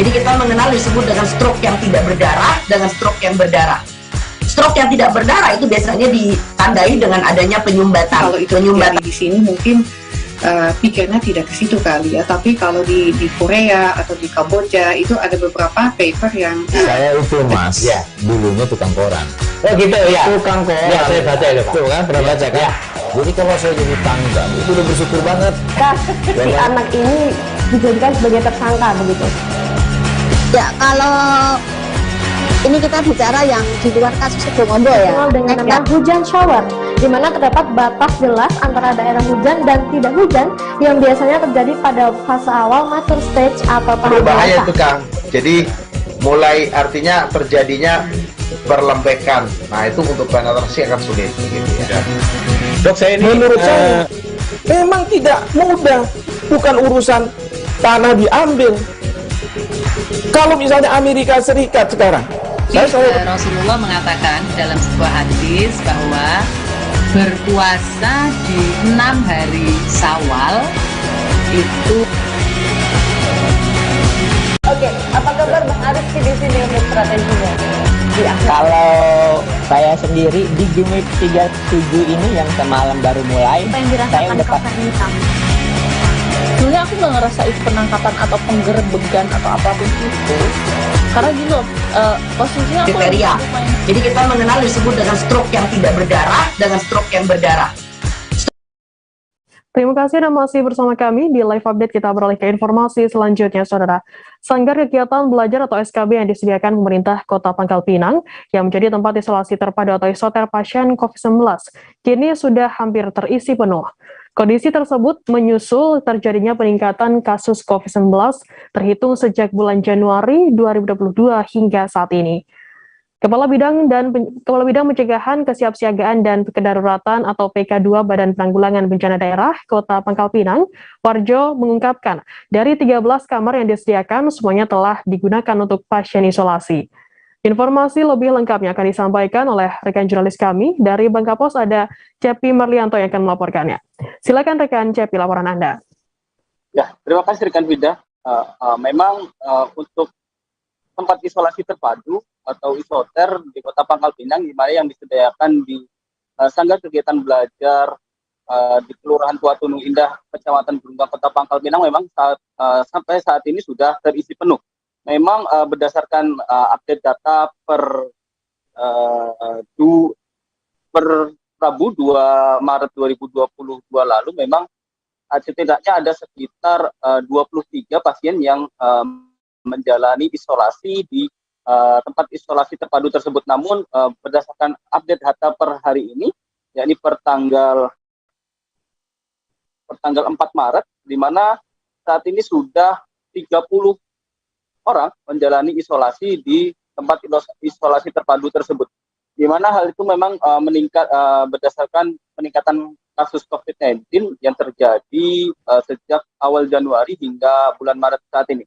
Jadi kita mengenal disebut dengan stroke yang tidak berdarah dengan stroke yang berdarah. Stroke yang tidak berdarah itu biasanya ditandai dengan adanya penyumbatan. Kalau itu terjadi di sini mungkin pikirnya tidak ke situ kali ya, tapi kalau di Korea atau di Kamboja itu ada beberapa paper yang saya itu Mas, ya dulunya tukang koran. Oh gitu ya. Tukang koran. Ya saya baca itu Pak. Tuh kan pernah baca kan? Ya. Jadi kalau saya jadi tangga itu udah bersyukur banget. Si anak ini dijadikan sebagai tersangka begitu. Ya kalau ini kita bicara yang di luar kasus Situbondo ya. Dengan nama hujan shower, di mana terdapat batas jelas antara daerah hujan dan tidak hujan yang biasanya terjadi pada fase awal mature stage atau tahap berbahaya dewasa. itu Kang. Jadi mulai artinya terjadinya perlembekan. Nah itu untuk penetrasi akan sulit gitu ya. Dok, saya ini menurut saya memang tidak mudah, bukan urusan tanah diambil. Kalau misalnya Amerika Serikat sekarang, Rasulullah mengatakan dalam sebuah hadis bahwa berpuasa di 6 hari Syawal itu. Oke, apa kabar Bang Ariski di sini untuk strateginya? Kalau saya sendiri di Jumip 37 ini yang semalam baru mulai, saya udah hitam. Sebenarnya aku nggak ngerasa itu penangkapan atau penggerbegan atau apapun itu, karena gini loh, posisinya aku kriteria. Jadi kita mengenal disebut dengan stroke yang tidak berdarah dengan stroke yang berdarah. Terima kasih dan masih bersama kami di Live Update. Kita beralih ke informasi selanjutnya, Saudara. Sanggar Kegiatan Belajar atau SKB yang disediakan pemerintah Kota Pangkal Pinang yang menjadi tempat isolasi terpadu atau isoter pasien COVID-19 kini sudah hampir terisi penuh. Kondisi tersebut menyusul terjadinya peningkatan kasus COVID-19 terhitung sejak bulan Januari 2022 hingga saat ini. Kepala Bidang Pencegahan Kesiapsiagaan dan Kedaruratan atau PK2 Badan Penanggulangan Bencana Daerah Kota Pangkal Pinang, Warjo mengungkapkan, dari 13 kamar yang disediakan semuanya telah digunakan untuk pasien isolasi. Informasi lebih lengkapnya akan disampaikan oleh rekan jurnalis kami dari Bangkapos, ada Cepi Marlianto yang akan melaporkannya. Silakan rekan Cepi, laporan Anda. Ya, terima kasih rekan Vida. Memang untuk tempat isolasi terpadu atau isoter di Kota Pangkal Pinang, di mana yang disediakan di Sanggar Kegiatan Belajar di Kelurahan Tua Tunung Indah, Kecamatan Gunung Kota Pangkal Pinang, memang sampai saat ini sudah terisi penuh. Memang berdasarkan update data per Rabu 2 Maret 2022 lalu, memang setidaknya ada sekitar 23 pasien yang menjalani isolasi di tempat isolasi terpadu tersebut. Namun berdasarkan update data per hari ini, yakni per tanggal 4 Maret, di mana saat ini sudah 30 orang menjalani isolasi di tempat isolasi terpadu tersebut, di mana hal itu memang meningkat berdasarkan peningkatan kasus COVID-19 yang terjadi sejak awal Januari hingga bulan Maret saat ini,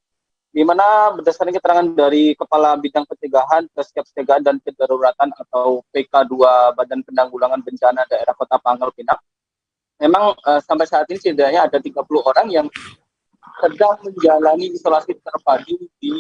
di mana berdasarkan keterangan dari Kepala Bidang Pencegahan, Kesiapsiagaan dan Kedaruratan atau PK2 Badan Penanggulangan Bencana Daerah Kota Pangkal Pinang, memang sampai saat ini setidaknya ada 30 orang yang sedang menjalani isolasi terpadu di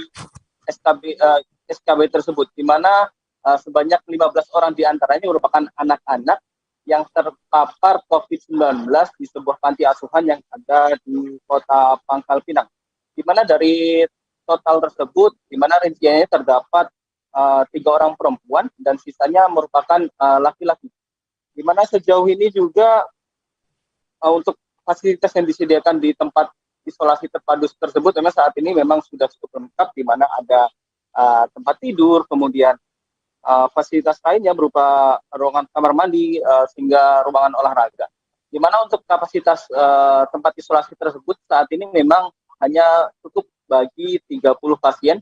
SKB tersebut, di mana sebanyak 15 orang diantaranya merupakan anak-anak yang terpapar COVID-19 di sebuah panti asuhan yang ada di Kota Pangkal Pinang, di mana dari total tersebut, di mana rinciannya terdapat 3 orang perempuan dan sisanya merupakan laki-laki, di mana sejauh ini juga untuk fasilitas yang disediakan di tempat isolasi terpadu tersebut memang saat ini memang sudah cukup lengkap, di mana ada tempat tidur, kemudian fasilitas lainnya berupa ruangan kamar mandi, sehingga ruangan olahraga. Di mana untuk kapasitas tempat isolasi tersebut saat ini memang hanya cukup bagi 30 pasien,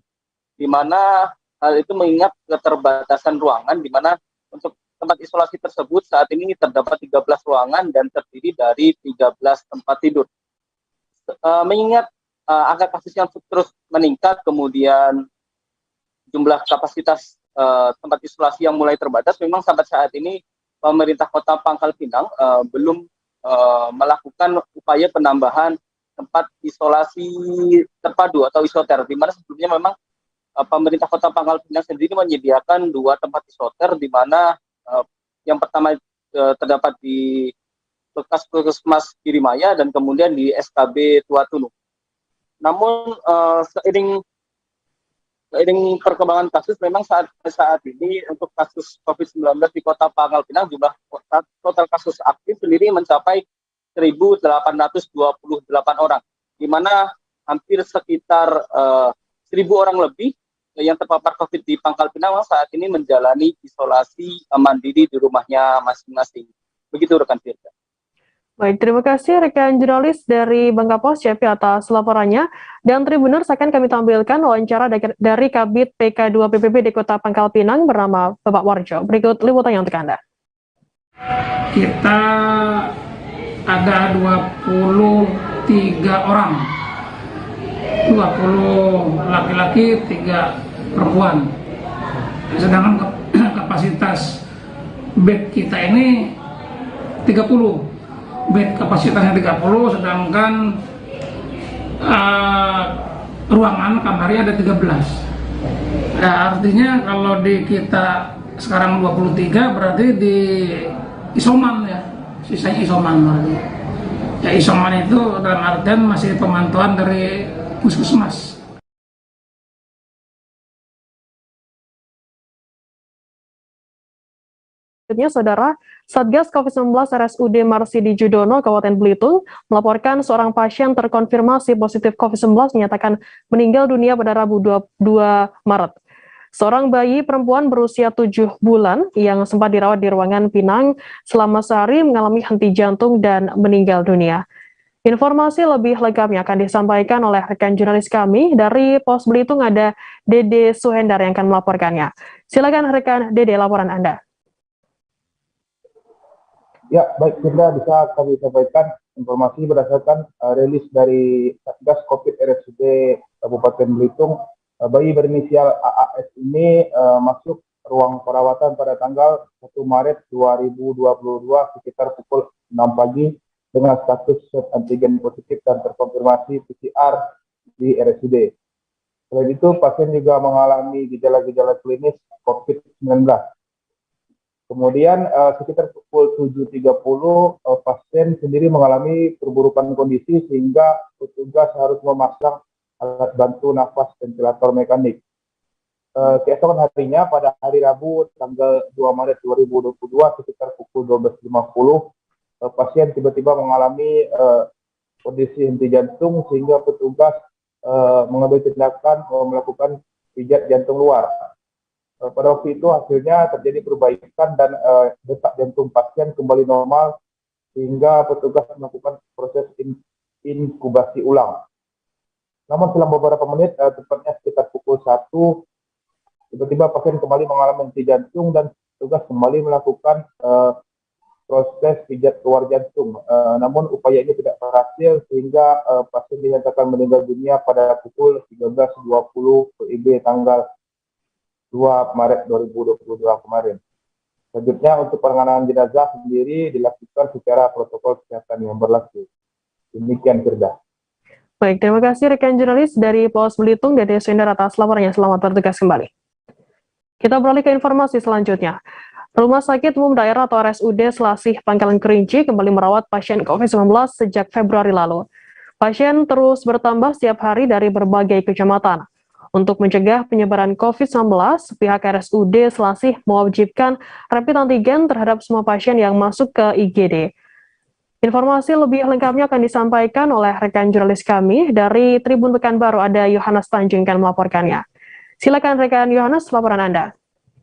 di mana hal itu mengingat keterbatasan ruangan, di mana untuk tempat isolasi tersebut saat ini terdapat 13 ruangan dan terdiri dari 13 tempat tidur. Mengingat angka kasus yang terus meningkat, kemudian jumlah kapasitas tempat isolasi yang mulai terbatas, memang sampai saat ini pemerintah Kota Pangkal Pinang belum melakukan upaya penambahan tempat isolasi terpadu atau isoter, di mana sebelumnya memang pemerintah Kota Pangkal Pinang sendiri menyediakan 2 tempat isoter, di mana yang pertama terdapat di bekas Puskesmas Girimaya dan kemudian di SKB Tua Tunung. Namun seiring perkembangan kasus, memang saat ini untuk kasus COVID-19 di Kota Pangkal Pinang, jumlah total kasus aktif sendiri mencapai 1.828 orang, di mana hampir sekitar 1.000 orang lebih yang terpapar COVID di Pangkal Pinang saat ini menjalani isolasi mandiri di rumahnya masing-masing. Begitu rekan Firda. Baik, terima kasih rekan jurnalis dari Bangkapos, Cepi, atas laporannya. Dan Tribuners, akan kami tampilkan wawancara dari Kabid PK2 PPB di Kota Pangkal Pinang bernama Bapak Warjo. Berikut liputannya untuk Anda. Kita ada 23 orang, 20 laki-laki, 3 perempuan. Sedangkan kapasitas bed kita ini 30. Bed kapasitasnya 30, sedangkan ruangan kamarnya ada 13. Ya, artinya kalau di kita sekarang 23, berarti di isoman ya, sisanya isoman berarti. Ya, isoman itu dalam artian masih pemantauan dari puskesmas. Saudara, Satgas COVID-19 RSUD Marsidi Judono, Kabupaten Belitung, melaporkan seorang pasien terkonfirmasi positif COVID-19 dinyatakan meninggal dunia pada Rabu 2 Maret. Seorang bayi perempuan berusia 7 bulan yang sempat dirawat di ruangan Pinang selama sehari mengalami henti jantung dan meninggal dunia. Informasi lebih lengkapnya akan disampaikan oleh rekan jurnalis kami dari Pos Belitung, ada Dede Suhendar yang akan melaporkannya. Silakan rekan Dede, laporan Anda. Ya, baik, Firda, bisa kami sampaikan informasi berdasarkan rilis dari Satgas COVID RSUD Kabupaten Belitung. Bayi berinisial AAS ini masuk ruang perawatan pada tanggal 1 Maret 2022 sekitar pukul 6 pagi dengan status swab antigen positif dan terkonfirmasi PCR di RSUD. Selain itu, pasien juga mengalami gejala-gejala klinis COVID-19. Kemudian sekitar pukul 7.30 pasien sendiri mengalami perburukan kondisi sehingga petugas harus memasang alat bantu nafas ventilator mekanik. Keesokan harinya pada hari Rabu tanggal 2 Maret 2022 sekitar pukul 12.50 pasien tiba-tiba mengalami kondisi henti jantung sehingga petugas mengambil tindakan melakukan pijat jantung luar. Pada waktu itu hasilnya terjadi perbaikan dan detak jantung pasien kembali normal sehingga petugas melakukan proses inkubasi ulang. Namun selang beberapa menit, tepatnya sekitar pukul 1, tiba-tiba pasien kembali mengalami henti jantung dan petugas kembali melakukan proses pijat keluar jantung. Namun upaya ini tidak berhasil sehingga pasien dinyatakan meninggal dunia pada pukul 13.20 WIB tanggal 2 Maret 2022 kemarin. Selanjutnya untuk penanganan jenazah sendiri dilakukan secara protokol kesehatan yang berlaku. Demikian Firda. Baik, terima kasih rekan jurnalis dari Polres Belitung Dede Sundar atas laporannya. Selamat bertugas kembali. Kita beralih ke informasi selanjutnya. Rumah Sakit Umum Daerah atau RSUD Selasih Pangkalan Kerinci kembali merawat pasien COVID-19 sejak Februari lalu. Pasien terus bertambah setiap hari dari berbagai kecamatan. Untuk mencegah penyebaran COVID-19, pihak RSUD Selasih mewajibkan rapid antigen terhadap semua pasien yang masuk ke IGD. Informasi lebih lengkapnya akan disampaikan oleh rekan jurnalis kami dari Tribun Pekanbaru, ada Yohanes Tanjung yang melaporkannya. Silakan rekan Yohanes, laporan Anda.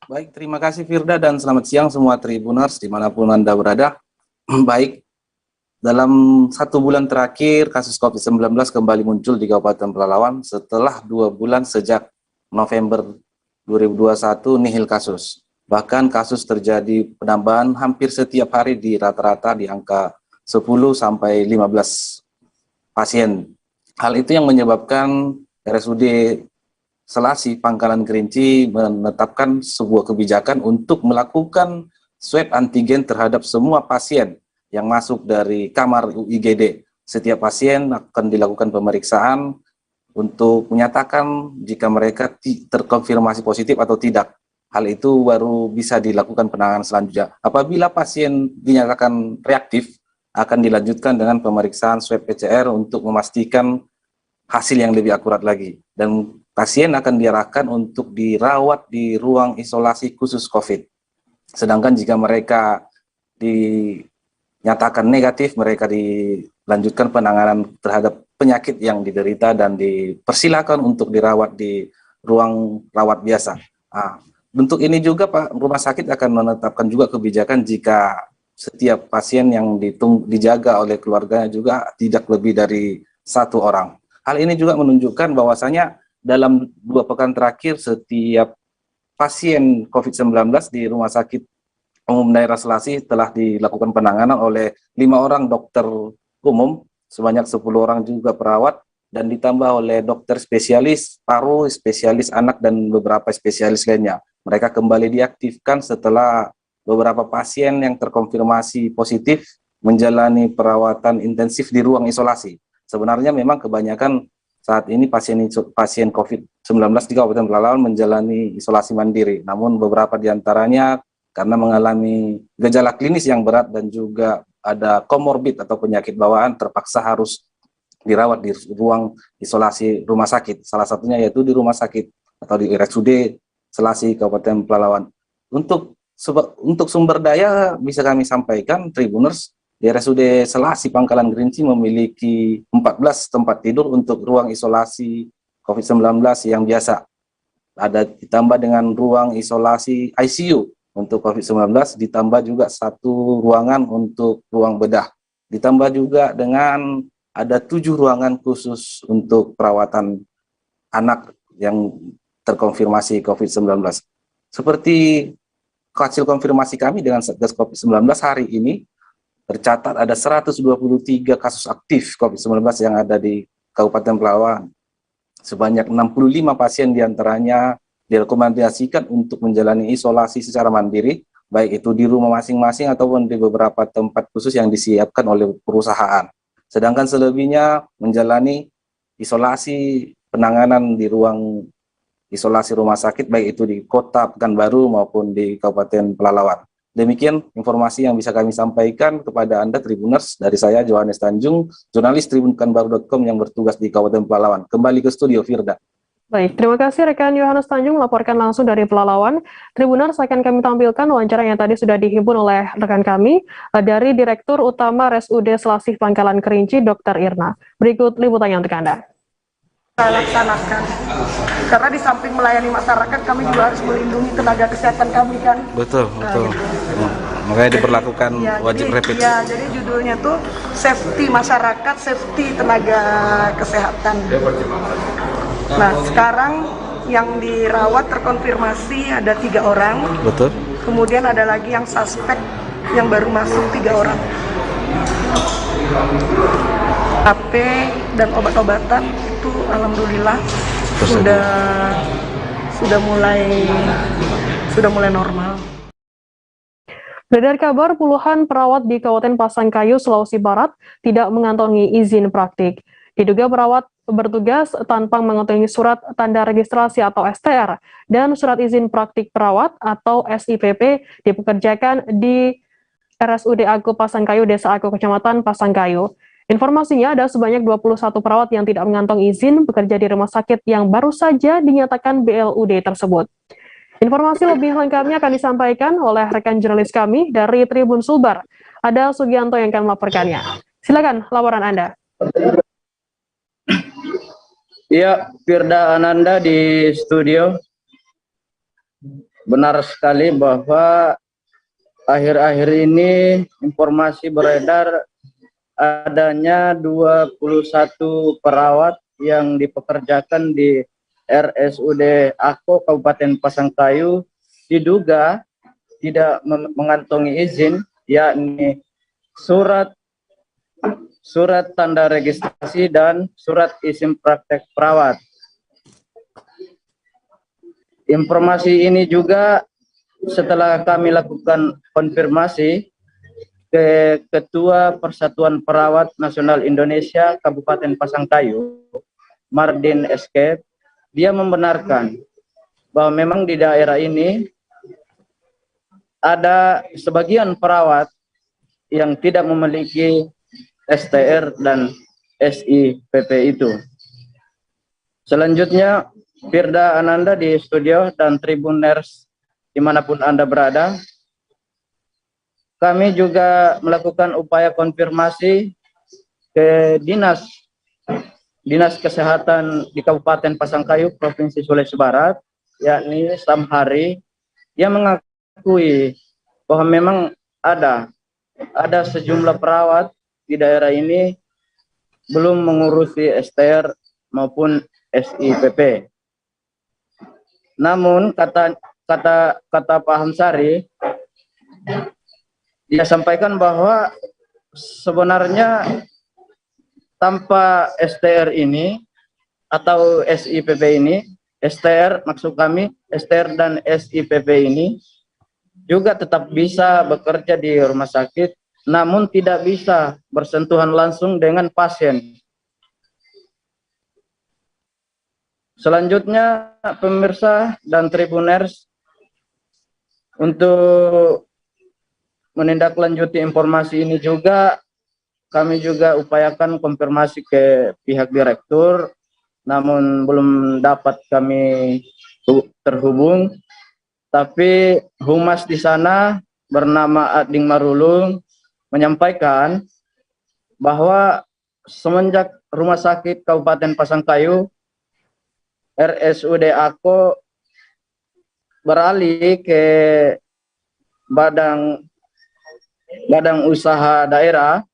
Baik, terima kasih Firda dan selamat siang semua Tribuners dimanapun Anda berada. Baik, dalam 1 bulan terakhir kasus COVID-19 kembali muncul di Kabupaten Pelalawan setelah 2 bulan sejak November 2021 nihil kasus. Bahkan kasus terjadi penambahan hampir setiap hari di rata-rata di angka 10 sampai 15 pasien. Hal itu yang menyebabkan RSUD Selasih Pangkalan Kerinci menetapkan sebuah kebijakan untuk melakukan swab antigen terhadap semua pasien yang masuk dari kamar IGD. Setiap pasien akan dilakukan pemeriksaan untuk menyatakan jika mereka terkonfirmasi positif atau tidak. Hal itu baru bisa dilakukan penanganan selanjutnya. Apabila pasien dinyatakan reaktif, akan dilanjutkan dengan pemeriksaan swab PCR untuk memastikan hasil yang lebih akurat lagi. Dan pasien akan diarahkan untuk dirawat di ruang isolasi khusus COVID. Sedangkan jika mereka dinyatakan negatif, mereka dilanjutkan penanganan terhadap penyakit yang diderita dan dipersilakan untuk dirawat di ruang rawat biasa. Untuk ini juga Pak Rumah Sakit akan menetapkan juga kebijakan jika setiap pasien yang dijaga oleh keluarganya juga tidak lebih dari 1 orang. Hal ini juga menunjukkan bahwasanya dalam 2 pekan terakhir setiap pasien COVID-19 di Rumah Sakit Umum Daerah Selasih telah dilakukan penanganan oleh 5 orang dokter umum, sebanyak 10 orang juga perawat, dan ditambah oleh dokter spesialis paru, spesialis anak, dan beberapa spesialis lainnya. Mereka kembali diaktifkan setelah beberapa pasien yang terkonfirmasi positif menjalani perawatan intensif di ruang isolasi. Sebenarnya memang kebanyakan saat ini pasien COVID-19 di Kabupaten Pelalawan menjalani isolasi mandiri. Namun beberapa di antaranya karena mengalami gejala klinis yang berat dan juga ada komorbid atau penyakit bawaan terpaksa harus dirawat di ruang isolasi rumah sakit. Salah satunya yaitu di rumah sakit atau di RSUD Selasih Kabupaten Pelalawan. Untuk sumber daya bisa kami sampaikan, Tribuners, di RSUD Selasih Pangkalan Kerinci memiliki 14 tempat tidur untuk ruang isolasi COVID-19 yang biasa. Ada ditambah dengan ruang isolasi ICU untuk COVID-19, ditambah juga 1 ruangan untuk ruang bedah. Ditambah juga dengan ada 7 ruangan khusus untuk perawatan anak yang terkonfirmasi COVID-19. Seperti hasil konfirmasi kami dengan Satgas COVID-19 hari ini, tercatat ada 123 kasus aktif COVID-19 yang ada di Kabupaten Pelalawan. Sebanyak 65 pasien diantaranya direkomendasikan untuk menjalani isolasi secara mandiri, baik itu di rumah masing-masing ataupun di beberapa tempat khusus yang disiapkan oleh perusahaan. Sedangkan selebihnya menjalani isolasi penanganan di ruang isolasi rumah sakit, baik itu di Kota Pekanbaru maupun di Kabupaten Pelalawan. Demikian informasi yang bisa kami sampaikan kepada Anda Tribuners. Dari saya, Johannes Tanjung, jurnalis tribunpekanbaru.com yang bertugas di Kabupaten Pelalawan. Kembali ke studio, Firda. Baik, terima kasih rekan Yohanes Tanjung melaporkan langsung dari Pelalawan. Tribuners, akan kami tampilkan wawancara yang tadi sudah dihimpun oleh rekan kami dari Direktur Utama RSUD Selasih Pangkalan Kerinci, Dr. Irna. Berikut liputannya untuk Anda. Laksanakan, karena di samping melayani masyarakat, kami juga harus melindungi tenaga kesehatan kami kan. Betul. Makanya diberlakukan wajib rapid. Ya, jadi judulnya tuh safety masyarakat, safety tenaga kesehatan. Nah, sekarang yang dirawat terkonfirmasi ada 3 orang. Betul. Kemudian ada lagi yang suspek yang baru masuk 3 orang. HP dan obat-obatan itu alhamdulillah sudah mulai normal. Beredar kabar puluhan perawat di Kabupaten Pasangkayu, Sulawesi Barat tidak mengantongi izin praktik. Diduga perawat bertugas tanpa mengantongi surat tanda registrasi atau STR dan surat izin praktik perawat atau SIPP dipekerjakan di RSUD Aku Pasangkayu, Desa Aku, Kecamatan Pasangkayu. Informasinya ada sebanyak 21 perawat yang tidak mengantongi izin bekerja di rumah sakit yang baru saja dinyatakan BLUD tersebut. Informasi lebih lengkapnya akan disampaikan oleh rekan jurnalis kami dari Tribun Sulbar. Ada Sugianto yang akan melaporkannya. Silakan laporan Anda. Iya, Firda Ananda di studio. Benar sekali bahwa akhir-akhir ini informasi beredar adanya 21 perawat yang dipekerjakan di RSUD Ako Kabupaten Pasangkayu diduga tidak mengantongi izin, yakni surat tanda registrasi dan surat izin praktek perawat. Informasi ini juga setelah kami lakukan konfirmasi ke Ketua Persatuan Perawat Nasional Indonesia Kabupaten Pasangkayu, Mardin SK, dia membenarkan bahwa memang di daerah ini ada sebagian perawat yang tidak memiliki STR dan SIPP itu. Selanjutnya, Firda Ananda di studio dan Tribuners dimanapun Anda berada, kami juga melakukan upaya konfirmasi ke Dinas Kesehatan di Kabupaten Pasangkayu, Provinsi Sulawesi Barat, yakni Samhari, yang mengakui bahwa memang ada sejumlah perawat di daerah ini belum mengurusi STR maupun SIPP. Namun kata Pak Hamsari, dia sampaikan bahwa sebenarnya tanpa STR ini atau SIPP ini, STR maksud kami, STR dan SIPP ini juga tetap bisa bekerja di rumah sakit, namun tidak bisa bersentuhan langsung dengan pasien. Selanjutnya, pemirsa dan Tribuners, untuk menindaklanjuti informasi ini juga, kami juga upayakan konfirmasi ke pihak direktur, namun belum dapat kami terhubung. Tapi humas di sana bernama Ading Marulung menyampaikan bahwa semenjak Rumah Sakit Kabupaten Pasangkayu RSUD Ako beralih ke Badan Usaha Daerah,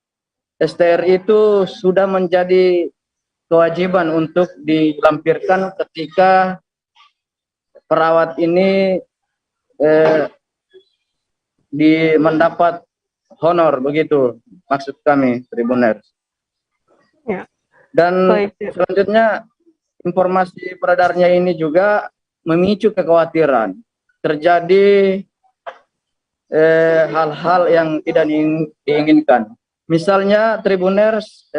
STR itu sudah menjadi kewajiban untuk dilampirkan ketika perawat ini mendapat honor, begitu maksud kami, Tribuners. Ya. Dan selanjutnya informasi beredarnya ini juga memicu kekhawatiran terjadi hal-hal yang tidak diinginkan. Misalnya Tribuners,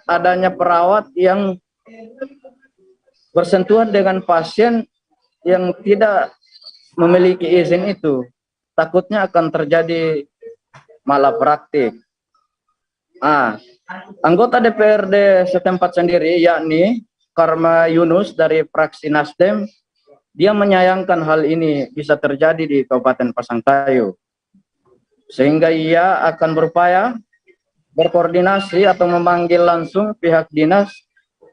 adanya perawat yang bersentuhan dengan pasien yang tidak memiliki izin itu, takutnya akan terjadi malapraktik. Anggota DPRD setempat sendiri, yakni Karma Yunus dari fraksi Nasdem, dia menyayangkan hal ini bisa terjadi di Kabupaten Pasangkayu, sehingga ia akan berupaya berkoordinasi atau memanggil langsung pihak dinas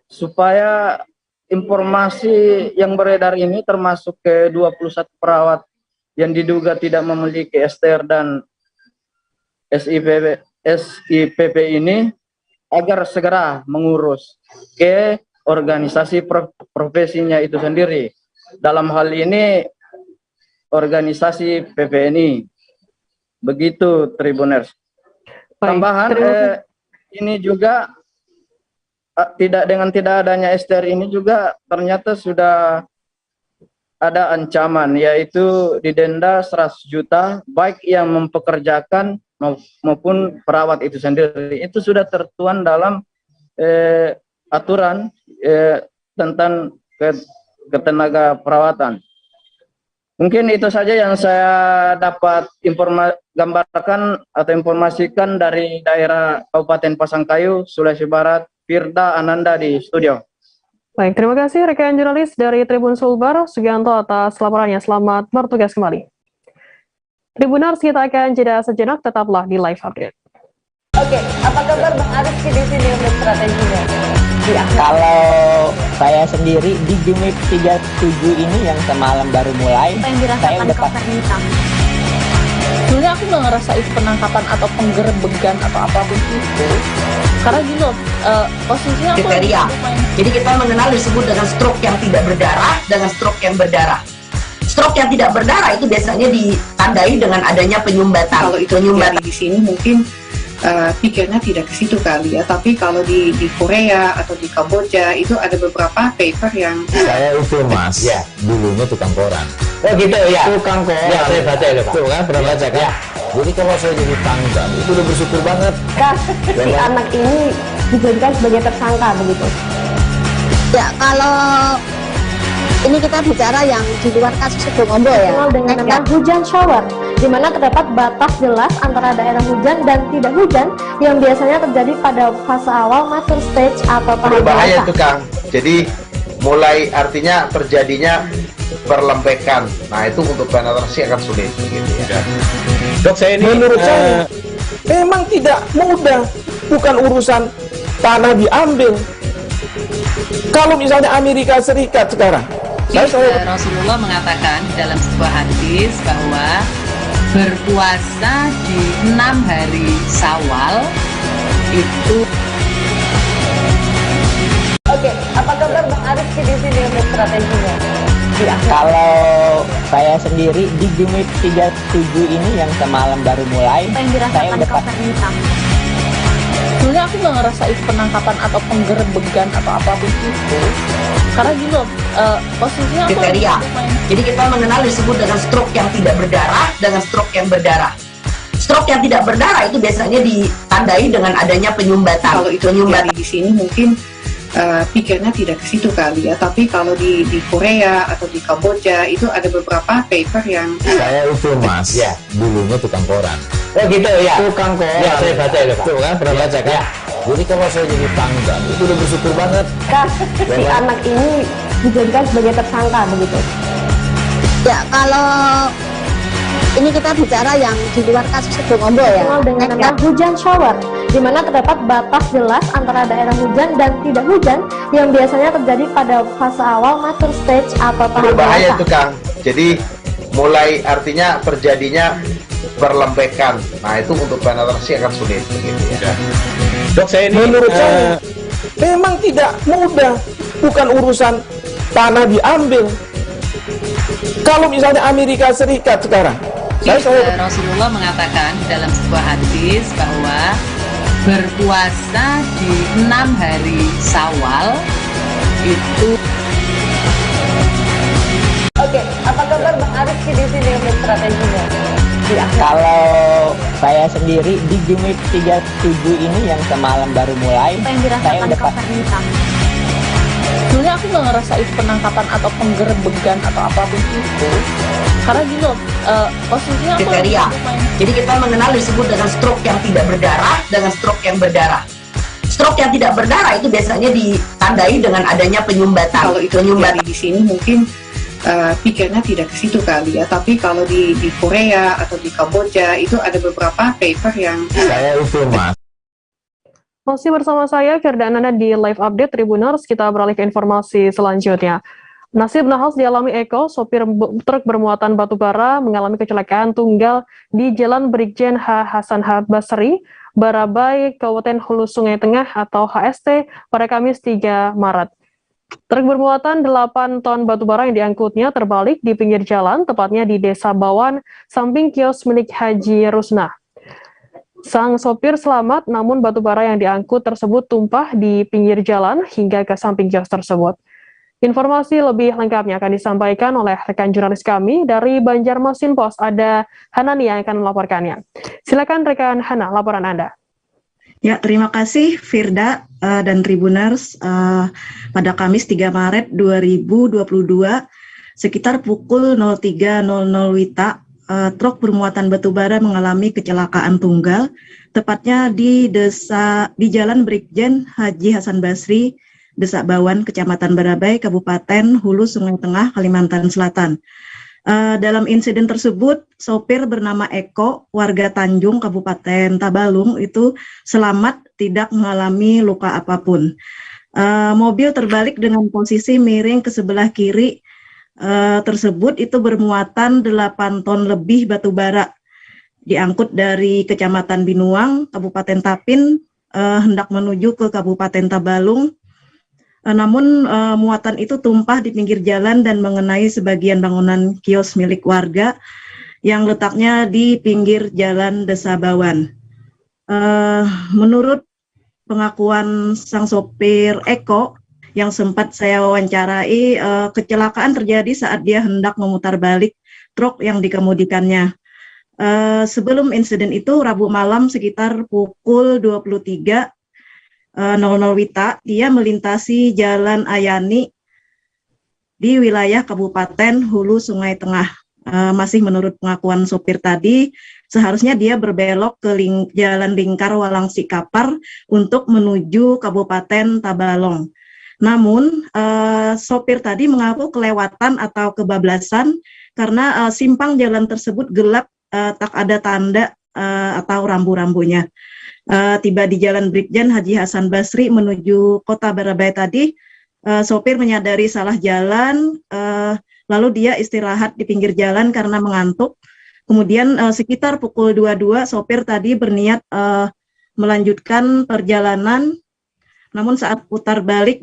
supaya informasi yang beredar ini termasuk ke 21 perawat yang diduga tidak memiliki STR dan SIPP ini agar segera mengurus ke organisasi profesinya itu sendiri. Dalam hal ini organisasi PPNI. Begitu Tribuners. Tambahan ini juga tidak adanya STR ini juga ternyata sudah ada ancaman, yaitu didenda 100 juta baik yang mempekerjakan maupun perawat itu sendiri. Itu sudah tertuang dalam aturan tentang ketenaga perawatan. Mungkin itu saja yang saya dapat gambarkan atau informasikan dari daerah Kabupaten Pasangkayu, Sulawesi Barat. Firda Ananda di studio. Baik, terima kasih rekan jurnalis dari Tribun Sulbar, Sugianto atas laporannya. Selamat bertugas kembali. Tribuners, kita akan jeda sejenak, tetaplah di live update. Oke, apa kabar Bang Arif di sini untuk strateginya? Kalau saya sendiri di Jumip 37 ini yang semalam baru mulai, saya udah pasti. Sebenarnya aku nggak ngerasa itu penangkapan atau penggerebegan atau apapun itu, karena gini loh, posisinya aku kriteria. Jadi kita mengenal disebut dengan stroke yang tidak berdarah dengan stroke yang berdarah. Stroke yang tidak berdarah itu biasanya ditandai dengan adanya penyumbatan. Kalau itu terjadi di sini mungkin pikirnya tidak ke situ kali ya, tapi kalau di Korea atau di Kamboja itu ada beberapa paper yang saya itu Mas, ya dulunya tukang koran. Oh gitu ya, tukang koran. Ya saya baca itu Pak. Tuh kan pernah baca kan? Ya. Jadi kalau saya jadi tanggam itu udah bersyukur banget. Si anak ini dijadikan sebagai tersangka begitu. Ya kalau ini kita bicara yang di luar kasus Situbondo ya. Dikenal dengan nama hujan shower, di mana terdapat batas jelas antara daerah hujan dan tidak hujan yang biasanya terjadi pada fase awal mature stage atau tahap berbahaya itu Kang. Jadi mulai artinya terjadinya perlembekan. Nah itu untuk penetrasi akan sulit begitu ya. Dok, saya ini menurut saya memang tidak mudah, bukan urusan tanah diambil. Kalau misalnya Amerika Serikat sekarang, Rasulullah mengatakan dalam sebuah hadis bahwa berpuasa di 6 hari Syawal itu. Oke, apa kabar Bang Arif di sini untuk strateginya? Kalau saya sendiri di Jumip 37 ini yang semalam baru mulai, saya udah pasti. Sebenarnya aku nggak ngerasa itu penangkapan atau penggerebegan atau apapun itu, karena gini loh, posisinya aku kriteria. Jadi kita mengenal disebut dengan stroke yang tidak berdarah dengan stroke yang berdarah. Stroke yang tidak berdarah itu biasanya ditandai dengan adanya penyumbatan. Kalau itu terjadi di sini mungkin pikirnya tidak ke situ kali ya, tapi kalau di Korea atau di Kamboja itu ada beberapa paper yang saya itu Mas, ya dulunya tukang koran. Oh gitu ya, tukang koran. Ya saya baca itu Pak. Tuh kan pernah baca kan? Ya. Jadi kalau saya jadi tanggam itu udah bersyukur banget. Si anak ini dijadikan sebagai tersangka begitu. Ya kalau ini kita bicara yang di luar kasus Situbondo ya. Dikenal dengan nama hujan shower, di mana terdapat batas jelas antara daerah hujan dan tidak hujan yang biasanya terjadi pada fase awal mature stage atau tahap berbahaya itu Kang. Jadi mulai artinya terjadinya perlembekan. Nah itu untuk penetrasi akan sulit begitu ya. Dok, saya ini menurut saya memang tidak mudah, bukan urusan tanah diambil. Kalau misalnya Amerika Serikat sekarang, Rasulullah mengatakan dalam sebuah hadis bahwa berpuasa di 6 hari Syawal itu. Oke, apa kabar Bang Arif sih di sini untuk strateginya? Kalau saya sendiri di Jumip 37 ini yang semalam baru mulai, Apa yang saya dirasakan udah Kak Fernita? Sebenarnya aku nggak ngerasa itu penangkapan atau penggerbegan atau apapun itu. Karena gini loh, posisinya aku Kriteria. Jadi kita mengenal disebut dengan stroke yang tidak berdarah dengan stroke yang berdarah. Stroke yang tidak berdarah itu biasanya ditandai dengan adanya penyumbatan. Kalau itu terjadi di sini mungkin pikirnya tidak ke situ kali ya, tapi kalau di Korea atau di Kamboja itu ada beberapa paper yang Saya itu mas. Masih bersama saya, Firda Ananda di Live Update Tribuners. Kita beralih ke informasi selanjutnya. Nasib nahas dialami Eko, sopir truk bermuatan batu bara mengalami kecelakaan tunggal di Jalan Brigjen H. Hasan H. Basri, Barabai, Kabupaten Hulu Sungai Tengah atau HST pada Kamis 3 Maret. Truk bermuatan 8 ton batu bara yang diangkutnya terbalik di pinggir jalan, tepatnya di Desa Bawan, samping kios milik Haji Rusnah. Sang sopir selamat, namun batu bara yang diangkut tersebut tumpah di pinggir jalan hingga ke samping kios tersebut. Informasi lebih lengkapnya akan disampaikan oleh rekan jurnalis kami dari Banjarmasin Post. Ada Hanani yang akan melaporkannya. Silakan rekan Hana, laporan Anda. Ya, terima kasih Firda dan Tribuners. Pada Kamis 3 Maret 2022, sekitar pukul 03.00 WITA, truk bermuatan batubara mengalami kecelakaan tunggal, tepatnya di Jalan Brigjen Haji Hasan Basri, Desa Bawan, Kecamatan Barabai, Kabupaten Hulu Sungai Tengah, Kalimantan Selatan. Dalam insiden tersebut, sopir bernama Eko, warga Tanjung, Kabupaten Tabalung, itu selamat, tidak mengalami luka apapun. Mobil terbalik dengan posisi miring ke sebelah kiri tersebut itu bermuatan 8 ton lebih batu bara. Diangkut dari Kecamatan Binuang, Kabupaten Tapin, hendak menuju ke Kabupaten Tabalung. Namun muatan itu tumpah di pinggir jalan dan mengenai sebagian bangunan kios milik warga yang letaknya di pinggir jalan Desa Bawan. Menurut pengakuan sang sopir Eko yang sempat saya wawancarai, kecelakaan terjadi saat dia hendak memutar balik truk yang dikemudikannya. Sebelum insiden itu, Rabu malam sekitar pukul 23.00 WITA, dia melintasi Jalan Ayani di wilayah Kabupaten Hulu Sungai Tengah. Masih menurut pengakuan sopir tadi, seharusnya dia berbelok ke Jalan Lingkar Walang Sikapar untuk menuju Kabupaten Tabalong. Namun, sopir tadi mengaku kelewatan atau kebablasan karena simpang jalan tersebut gelap, tak ada tanda atau rambu-rambunya. Tiba di Jalan Brigjen Haji Hasan Basri menuju Kota Barabai tadi, sopir menyadari salah jalan, lalu dia istirahat di pinggir jalan karena mengantuk. Kemudian sekitar pukul 22, sopir tadi berniat melanjutkan perjalanan, namun saat putar balik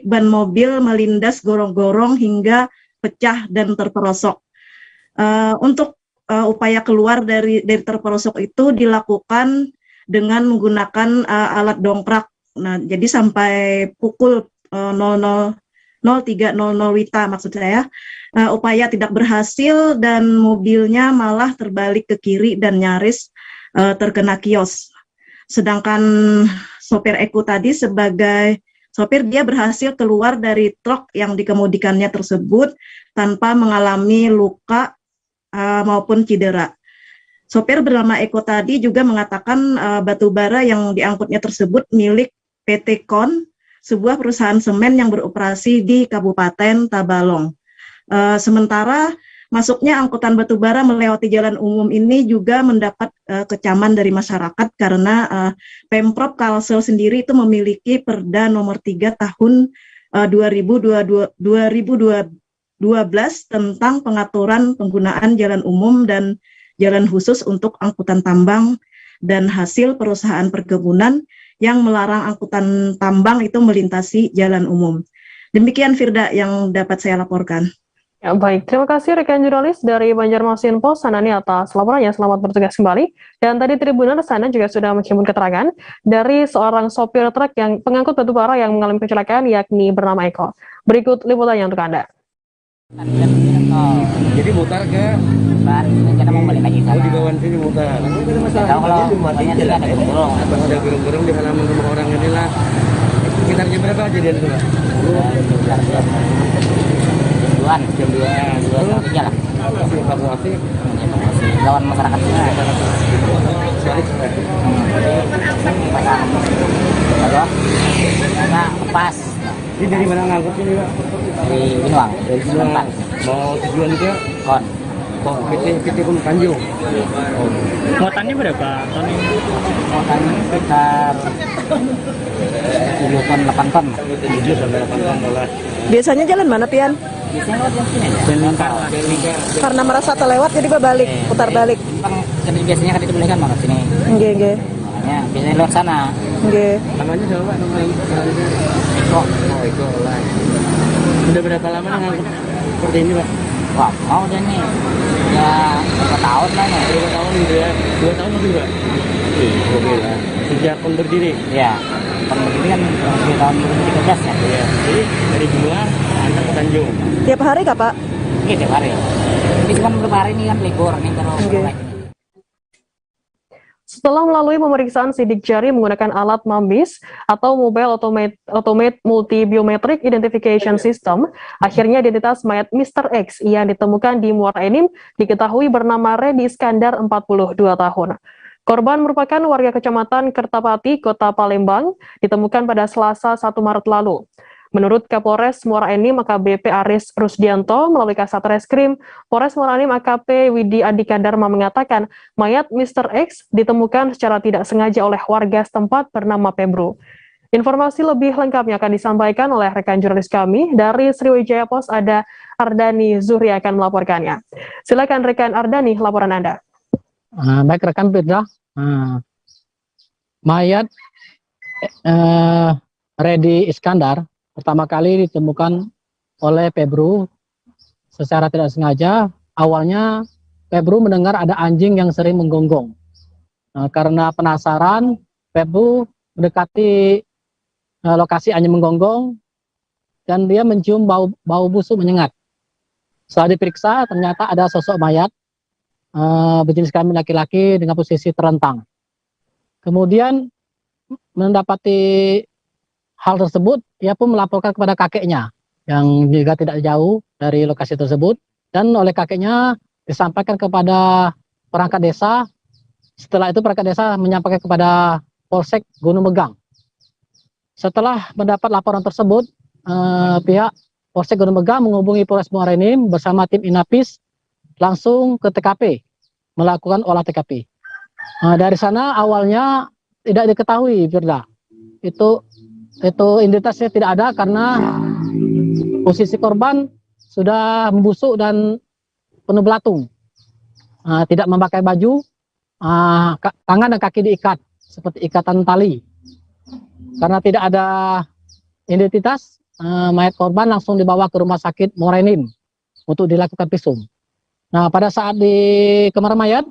ban mobil melindas gorong-gorong hingga pecah dan terperosok. Untuk upaya keluar dari terperosok itu dilakukan dengan menggunakan alat dongkrak. Nah, jadi sampai pukul 03.00 WITA maksud saya, upaya tidak berhasil dan mobilnya malah terbalik ke kiri dan nyaris terkena kios. Sedangkan sopir Eko tadi sebagai sopir, dia berhasil keluar dari truk yang dikemudikannya tersebut tanpa mengalami luka maupun cedera. Sopir bernama Eko tadi juga mengatakan batu bara yang diangkutnya tersebut milik PT Kon, sebuah perusahaan semen yang beroperasi di Kabupaten Tabalong. Sementara masuknya angkutan batu bara melewati jalan umum ini juga mendapat kecaman dari masyarakat karena Pemprov Kalsel sendiri itu memiliki Perda nomor 3 tahun 2012 tentang pengaturan penggunaan jalan umum dan jalan khusus untuk angkutan tambang dan hasil perusahaan perkebunan yang melarang angkutan tambang itu melintasi jalan umum. Demikian Firda yang dapat saya laporkan. Ya, baik, terima kasih rekan jurnalis dari Banjarmasin Post, Sanani atas laporannya. Selamat bertugas kembali. Dan tadi Tribuners Sana juga sudah menghimpun keterangan dari seorang sopir truk yang pengangkut batu bara yang mengalami kecelakaan, yakni bernama Eko. Berikut liputannya untuk Anda. Jadi mutar ke rencana mau balik lagi di bawah sini mutar. Kalau ada burung-burung di halaman rumah orang ini lah. Sekitar jam berapa kejadian itu, Pak? Jam 2-an, 2-3 lah. Evakuasi lawan masyarakat sini. Lepas. Ini dari mana ngangkut ini, Pak? Dari Binuang. Dari Binuang. Mau tujuan ke Kon. Kok PT Kon Tanjung. Muatannya berapa ton ini? Muatannya sekitar 7 ton, 8 ton. 7 sampai 8 ton dolar. Biasanya jalan mana, Pian? Biasanya lewat yang sini aja. Karena merasa terlewat jadi berbalik, putar balik. Biasanya kan itu boleh kan marah sini. Nggih. Makanya biasanya lewat sana. Nggih. Namanya siapa, Pak? Eko. Oh, Eko lah. Udah berapa lama ngangkut seperti ini, Pak? Wah, mau deh nih. Ya, berapa tahun lah nih. Berapa tahun gitu ya? 2 tahun lebih, Pak? Oke lah. Sejak pun berdiri? Iya. Pon berdiri kan dari tahun 2013 ya. Iya. Jadi dari Binuang antar ke Tanjung. Tiap hari kah, Pak? Iya, tiap hari. Ini cuma beberapa hari ini kan libur nih terus. Setelah melalui pemeriksaan sidik jari menggunakan alat MAMBIS atau Mobile Automate Multi Biometric Identification System, akhirnya identitas mayat Mr. X yang ditemukan di Muara Enim diketahui bernama Redi Iskandar, 42 tahun. Korban merupakan warga Kecamatan Kertapati, Kota Palembang, ditemukan pada Selasa 1 Maret lalu. Menurut Kapolres Muara Enim AKBP Aris Rusdianto melalui Kasat Reskrim Polres Muara Enim AKP Widi Andika Dharma mengatakan mayat Mr. X ditemukan secara tidak sengaja oleh warga setempat bernama Pebro. Informasi lebih lengkapnya akan disampaikan oleh rekan jurnalis kami dari Sriwijaya Pos, ada Ardani Zuhri akan melaporkannya. Silakan rekan Ardani, laporan Anda. Baik rekan Firda, mayat Redi Iskandar pertama kali ditemukan oleh Pebro secara tidak sengaja. Awalnya Pebro mendengar ada anjing yang sering menggonggong. Karena penasaran, Pebro mendekati lokasi anjing menggonggong dan dia mencium bau busuk menyengat. Setelah diperiksa, ternyata ada sosok mayat berjenis kelamin laki-laki dengan posisi terlentang. Kemudian mendapati hal tersebut, ia pun melaporkan kepada kakeknya yang juga tidak jauh dari lokasi tersebut, dan oleh kakeknya disampaikan kepada perangkat desa. Setelah itu perangkat desa menyampaikan kepada Polsek Gunung Megang. Setelah mendapat laporan tersebut, pihak Polsek Gunung Megang menghubungi Polres Muara Enim bersama tim Inapis langsung ke TKP melakukan olah TKP. Dari sana awalnya tidak diketahui, Firda, itu identitasnya tidak ada karena posisi korban sudah membusuk dan penuh belatung, tidak memakai baju, tangan dan kaki diikat seperti ikatan tali. Karena tidak ada identitas, mayat korban langsung dibawa ke rumah sakit Muara Enim untuk dilakukan visum. Nah, pada saat di kamar mayat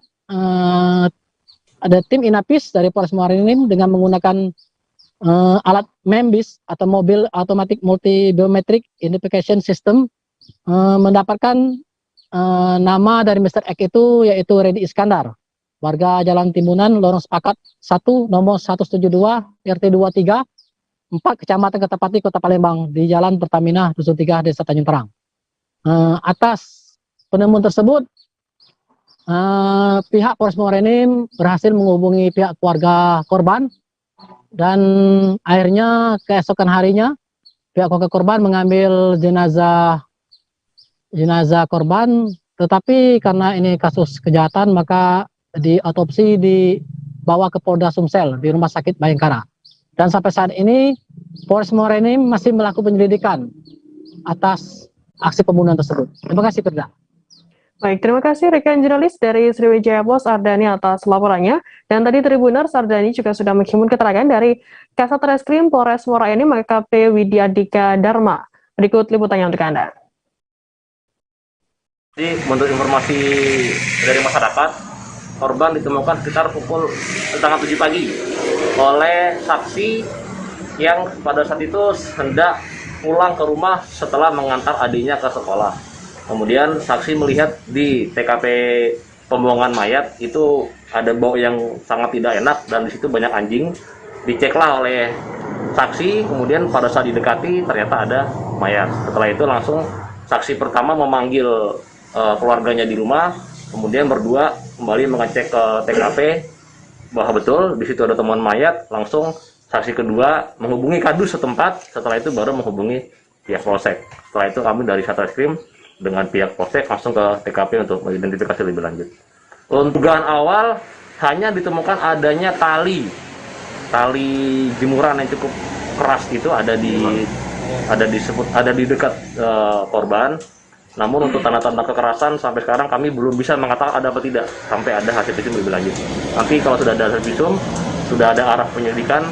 ada tim Inapis dari Polres Muara Enim dengan menggunakan alat MAMBIS atau Mobile Automatic Multi Biometric Identification System mendapatkan nama dari Mr. X itu yaitu Redi Iskandar, warga Jalan Timbunan, Lorong Sepakat 1, nomor 172, RT 23, 4, Kecamatan Kertapati, Kota Palembang, di Jalan Pertamina, Dusun 3, Desa Tanjung Terang. Atas penemuan tersebut, pihak Polres Muara Enim berhasil menghubungi pihak keluarga korban. Dan akhirnya keesokan harinya pihak keluarga korban mengambil jenazah korban, tetapi karena ini kasus kejahatan maka diotopsi dibawa ke Polda Sumsel di Rumah Sakit Bayangkara. Dan sampai saat ini Polres Muara Enim masih melakukan penyelidikan atas aksi pembunuhan tersebut. Terima kasih, Firda. Baik, terima kasih rekan jurnalis dari Sriwijaya Pos Ardani atas laporannya. Dan tadi Tribuners Ardani juga sudah menghimpun keterangan dari Kasat Reskrim Polres Muara Enim AKP Widi Andika Dharma. Berikut liputannya untuk Anda. Jadi menurut informasi dari masyarakat, korban ditemukan sekitar pukul setengah 7 pagi oleh saksi yang pada saat itu hendak pulang ke rumah setelah mengantar adiknya ke sekolah. Kemudian saksi melihat di TKP pembuangan mayat itu ada bau yang sangat tidak enak dan di situ banyak anjing. Diceklah oleh saksi, kemudian pada saat didekati ternyata ada mayat. Setelah itu langsung saksi pertama memanggil keluarganya di rumah, kemudian berdua kembali mengecek ke TKP bahwa betul di situ ada temuan mayat. Langsung saksi kedua menghubungi kadus setempat, setelah itu baru menghubungi pihak polsek. Setelah itu kami dari Satreskrim dengan pihak polsek langsung ke TKP untuk mengidentifikasi lebih lanjut. Untuk dugaan awal hanya ditemukan adanya tali jemuran yang cukup keras itu ada di dekat korban. Namun untuk tanda-tanda kekerasan sampai sekarang kami belum bisa mengatakan ada apa tidak sampai ada hasil visum lebih lanjut. Nanti kalau sudah ada hasil visum, sudah ada arah penyelidikan,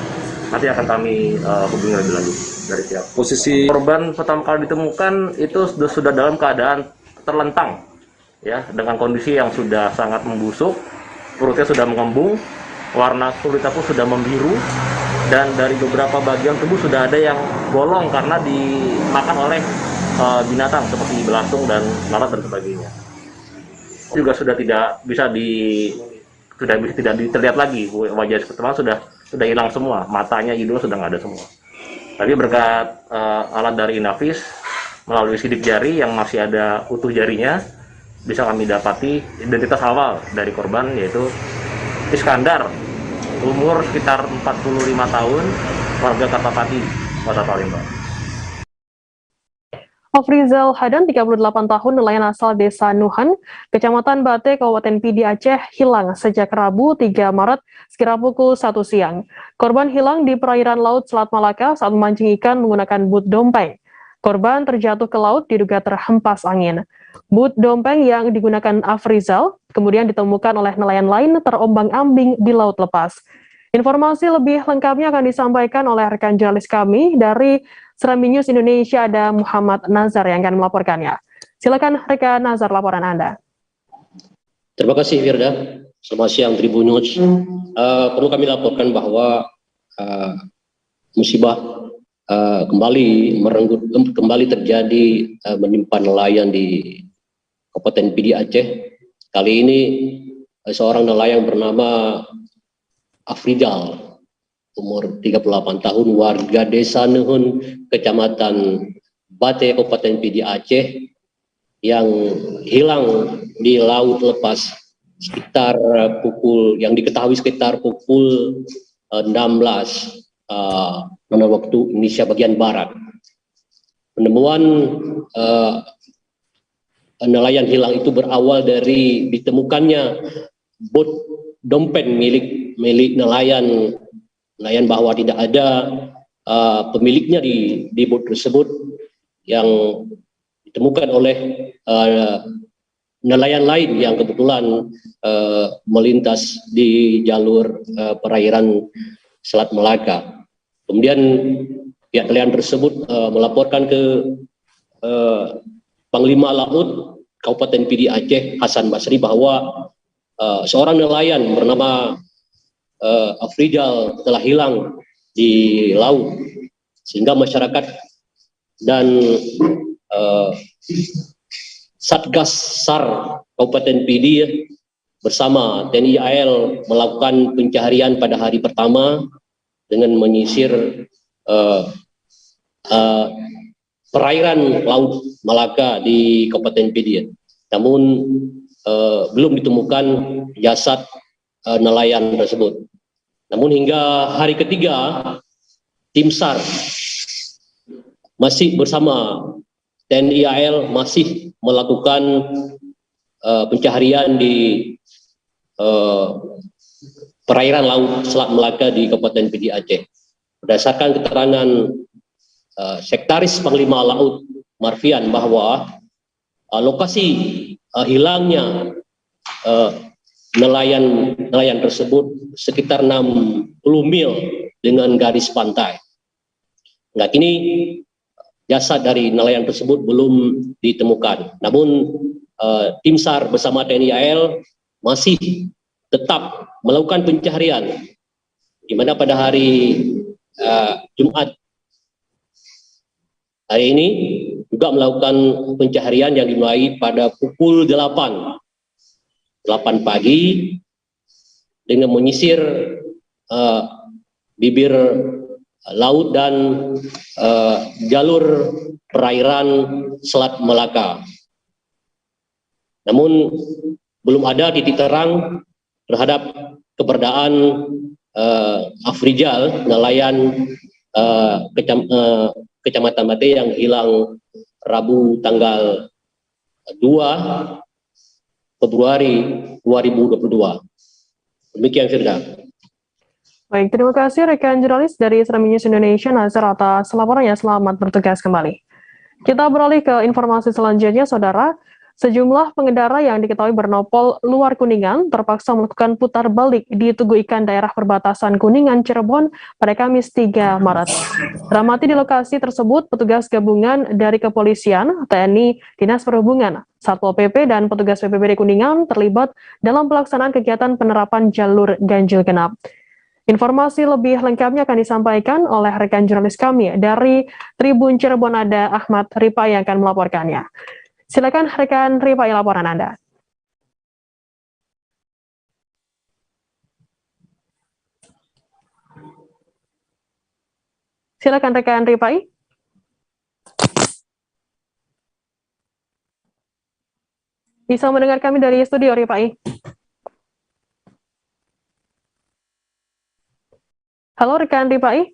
nanti akan kami hubungi lebih lanjut dari pihak. Posisi korban pertama kali ditemukan itu sudah dalam keadaan terlentang, ya, dengan kondisi yang sudah sangat membusuk, perutnya sudah mengembung, warna kulitnya pun sudah membiru, dan dari beberapa bagian tubuh sudah ada yang bolong karena dimakan oleh binatang seperti belatung dan lalat dan sebagainya. Juga sudah tidak bisa terlihat lagi, wajah pertama sudah hilang semua, matanya, hidung sudah nggak ada semua. Tapi berkat alat dari Inavis melalui sidik jari yang masih ada utuh jarinya, bisa kami dapati identitas awal dari korban, yaitu Iskandar, umur sekitar 45 tahun, warga Kartapati, Kota Palembang. Afrizal Hadan, 38 tahun, nelayan asal Desa Nuhan, Kecamatan Bate, Kabupaten Pidi, Aceh, hilang sejak Rabu 3 Maret sekira pukul 1 siang. Korban hilang di perairan Laut Selat Malaka saat memancing ikan menggunakan but dompeng. Korban terjatuh ke laut diduga terhempas angin. But dompeng yang digunakan Afrizal kemudian ditemukan oleh nelayan lain terombang-ambing di laut lepas. Informasi lebih lengkapnya akan disampaikan oleh rekan jurnalis kami dari Serambi News Indonesia, ada Muhammad Nazar yang akan melaporkannya. Silakan rekan Nazar, laporan Anda. Terima kasih Firda. Selamat siang Tribun News. Perlu kami laporkan bahwa musibah kembali terjadi menimpa nelayan di Kabupaten Pidi Aceh. Kali ini seorang nelayan bernama Afrizal, umur 38 tahun, warga Desa Nuhun, Kecamatan Bate, Kabupaten Pidi Aceh, yang hilang di laut lepas sekitar yang diketahui sekitar pukul 16 waktu Indonesia bagian Barat. Penemuan nelayan hilang itu berawal dari ditemukannya bot dompeng milik nelayan bahwa tidak ada pemiliknya di bot tersebut, yang ditemukan oleh nelayan lain yang kebetulan melintas di jalur perairan Selat Malaka. Kemudian pihak nelayan tersebut melaporkan ke Panglima Laut Kabupaten Pidi Aceh, Hasan Basri, bahwa seorang nelayan bernama Afrizal telah hilang di laut, sehingga masyarakat dan Satgas SAR Kabupaten Pidi bersama TNI AL melakukan pencarian pada hari pertama dengan menyisir perairan Laut Malaka di Kabupaten Pidi. Namun belum ditemukan jasad nelayan tersebut. Namun hingga hari ketiga, tim SAR masih bersama TNI AL masih melakukan pencarian di perairan Laut Selat Malaka di Kabupaten Pidi Aceh. Berdasarkan keterangan Sekretaris Panglima Laut Marfian bahwa lokasi hilangnya nelayan tersebut sekitar 60 mil dengan garis pantai. Nah, kini jasad dari nelayan tersebut belum ditemukan. Namun tim SAR bersama TNI AL masih tetap melakukan pencarian, di mana pada hari Jumat hari ini juga melakukan pencaharian yang dimulai pada pukul 8 pagi dengan menyisir bibir laut dan jalur perairan Selat Melaka. Namun belum ada titik terang terhadap keberadaan Afrizal, nelayan Kecamatan Mate yang hilang Rabu tanggal 2 Februari 2022. Demikian, Firda. Baik, terima kasih rekan jurnalis dari Serambi News Indonesia, Nazar, atas laporannya. Selamat bertugas kembali. Kita beralih ke informasi selanjutnya, Saudara. Sejumlah pengendara yang diketahui bernopol luar Kuningan terpaksa melakukan putar balik di Tugu Ikan daerah perbatasan Kuningan, Cirebon pada Kamis 3 Maret. Teramati di lokasi tersebut, petugas gabungan dari kepolisian, TNI, Dinas Perhubungan, Satpol PP, dan petugas BPBD Kuningan terlibat dalam pelaksanaan kegiatan penerapan jalur ganjil genap. Informasi lebih lengkapnya akan disampaikan oleh rekan jurnalis kami dari Tribun Cirebon, ada Ahmad Ripai yang akan melaporkannya. Silakan rekan Ripai, laporan Anda. Silakan rekan Ripai. Bisa mendengar kami dari studio, Ripai? Halo rekan Ripai.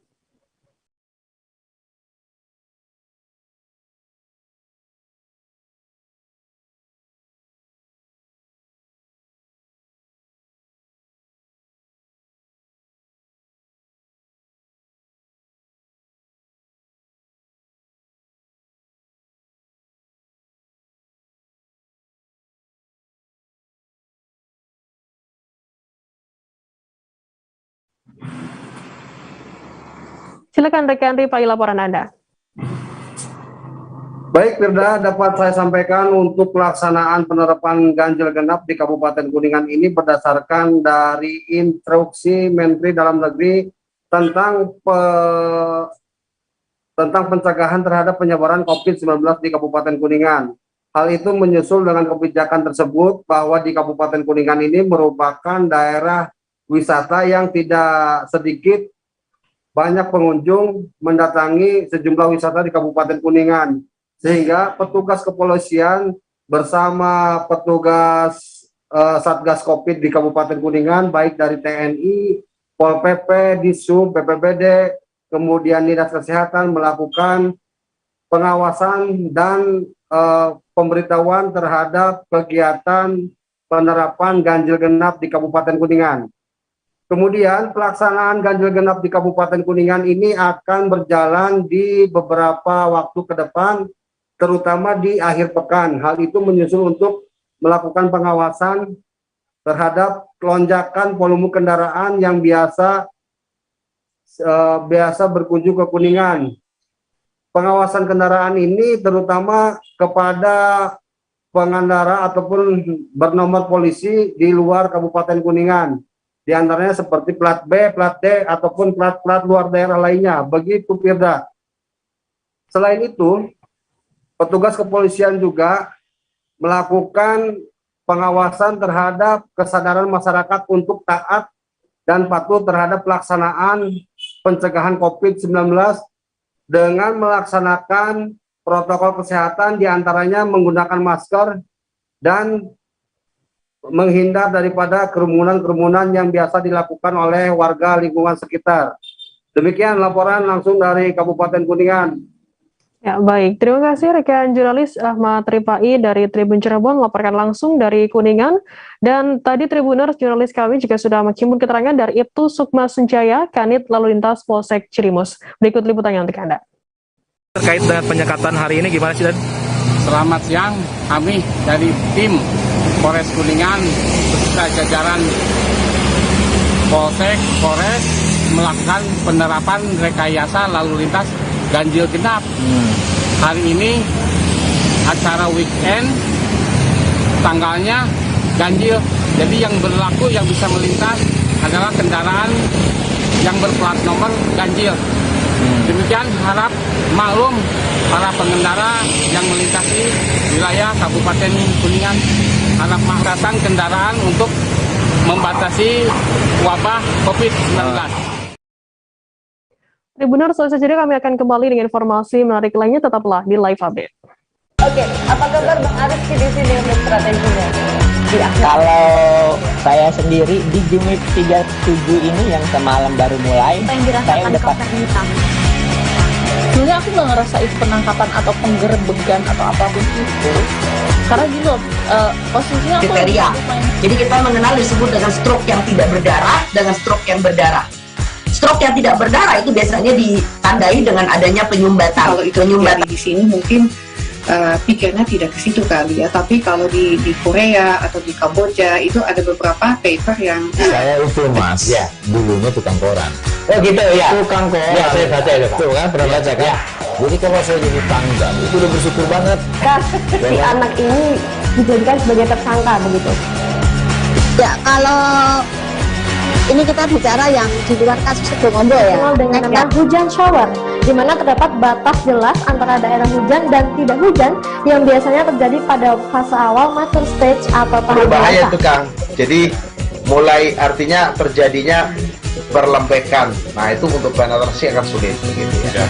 Silakan rekan Ripai, laporan Anda. Baik, Firda, dapat saya sampaikan untuk pelaksanaan penerapan ganjil genap di Kabupaten Kuningan ini berdasarkan dari instruksi Menteri Dalam Negeri tentang pencegahan terhadap penyebaran COVID-19 di Kabupaten Kuningan. Hal itu menyusul dengan kebijakan tersebut bahwa di Kabupaten Kuningan ini merupakan daerah wisata yang tidak sedikit banyak pengunjung mendatangi sejumlah wisata di Kabupaten Kuningan, sehingga petugas kepolisian bersama petugas Satgas Covid di Kabupaten Kuningan, baik dari TNI, Pol PP, Disub, BPBD, kemudian Dinas Kesehatan melakukan pengawasan dan pemberitahuan terhadap kegiatan penerapan ganjil genap di Kabupaten Kuningan. Kemudian pelaksanaan ganjil genap di Kabupaten Kuningan ini akan berjalan di beberapa waktu ke depan, terutama di akhir pekan. Hal itu menyusul untuk melakukan pengawasan terhadap lonjakan volume kendaraan yang biasa berkunjung ke Kuningan. Pengawasan kendaraan ini terutama kepada pengendara ataupun bernomor polisi di luar Kabupaten Kuningan. Di antaranya seperti plat B, plat D, ataupun plat-plat luar daerah lainnya. Begitu, Firda. Selain itu, petugas kepolisian juga melakukan pengawasan terhadap kesadaran masyarakat untuk taat dan patuh terhadap pelaksanaan pencegahan COVID-19 dengan melaksanakan protokol kesehatan, diantaranya menggunakan masker dan menghindar daripada kerumunan-kerumunan yang biasa dilakukan oleh warga lingkungan sekitar. Demikian laporan langsung dari Kabupaten Kuningan. Ya, baik. Terima kasih rekan jurnalis Ahmad Ripai dari Tribun Cirebon melaporkan langsung dari Kuningan. Dan tadi Tribuners jurnalis kami juga sudah menghimpun keterangan dari Ibtu Sukma Sunjaya, Kanit Lalu Lintas Polsek Cirimus. Berikut liputannya untuk Anda. Terkait dengan penyekatan hari ini gimana sih, Dan? Selamat siang, kami dari tim Polres Kuningan beserta jajaran Polsek, Polres melakukan penerapan rekayasa lalu lintas ganjil genap. Hari ini acara weekend, tanggalnya ganjil. Jadi yang berlaku yang bisa melintas adalah kendaraan yang berplat nomor ganjil. Demikian, harap maklum para pengendara yang melintasi wilayah Kabupaten Kuningan harap mengerahkan kendaraan untuk membatasi wabah COVID-19. Tribuner, selesai jeda kami akan kembali dengan informasi menarik lainnya, tetaplah di Live Update. Oke, apa kabar Bang Aris di sini untuk strateginya? Kalau saya sendiri di Jumip 37 ini yang semalam baru mulai, saya udah Sebenarnya aku nggak ngerasa itu penangkapan atau penggerebegan atau apapun itu. Karena gini loh, posisinya aku kriteria. Jadi kita mengenal disebut dengan stroke yang tidak berdarah dengan stroke yang berdarah. Stroke yang tidak berdarah itu biasanya ditandai dengan adanya penyumbatan. Kalau itu terjadi di sini mungkin pikirnya tidak ke situ kali ya, tapi kalau di Korea atau di Kamboja itu ada beberapa paper yang saya itu mas, ya dulunya tukang koran. Oh gitu ya, tukang koran. Ya saya baca itu pak. Tuh kan pernah baca kan? Ya. Jadi kalau saya jadi tangga itu udah bersyukur banget. Si anak ini dijadikan sebagai tersangka begitu. Ya kalau ini kita bicara yang di luar kasus Situbondo ya. Dengan nama hujan shower, di mana terdapat batas jelas antara daerah hujan dan tidak hujan yang biasanya terjadi pada fase awal mature stage atau tahap berbahaya dewasa. itu Kang. Jadi mulai artinya terjadinya perlembekan. Nah itu untuk penetrasi akan sulit begitu ya.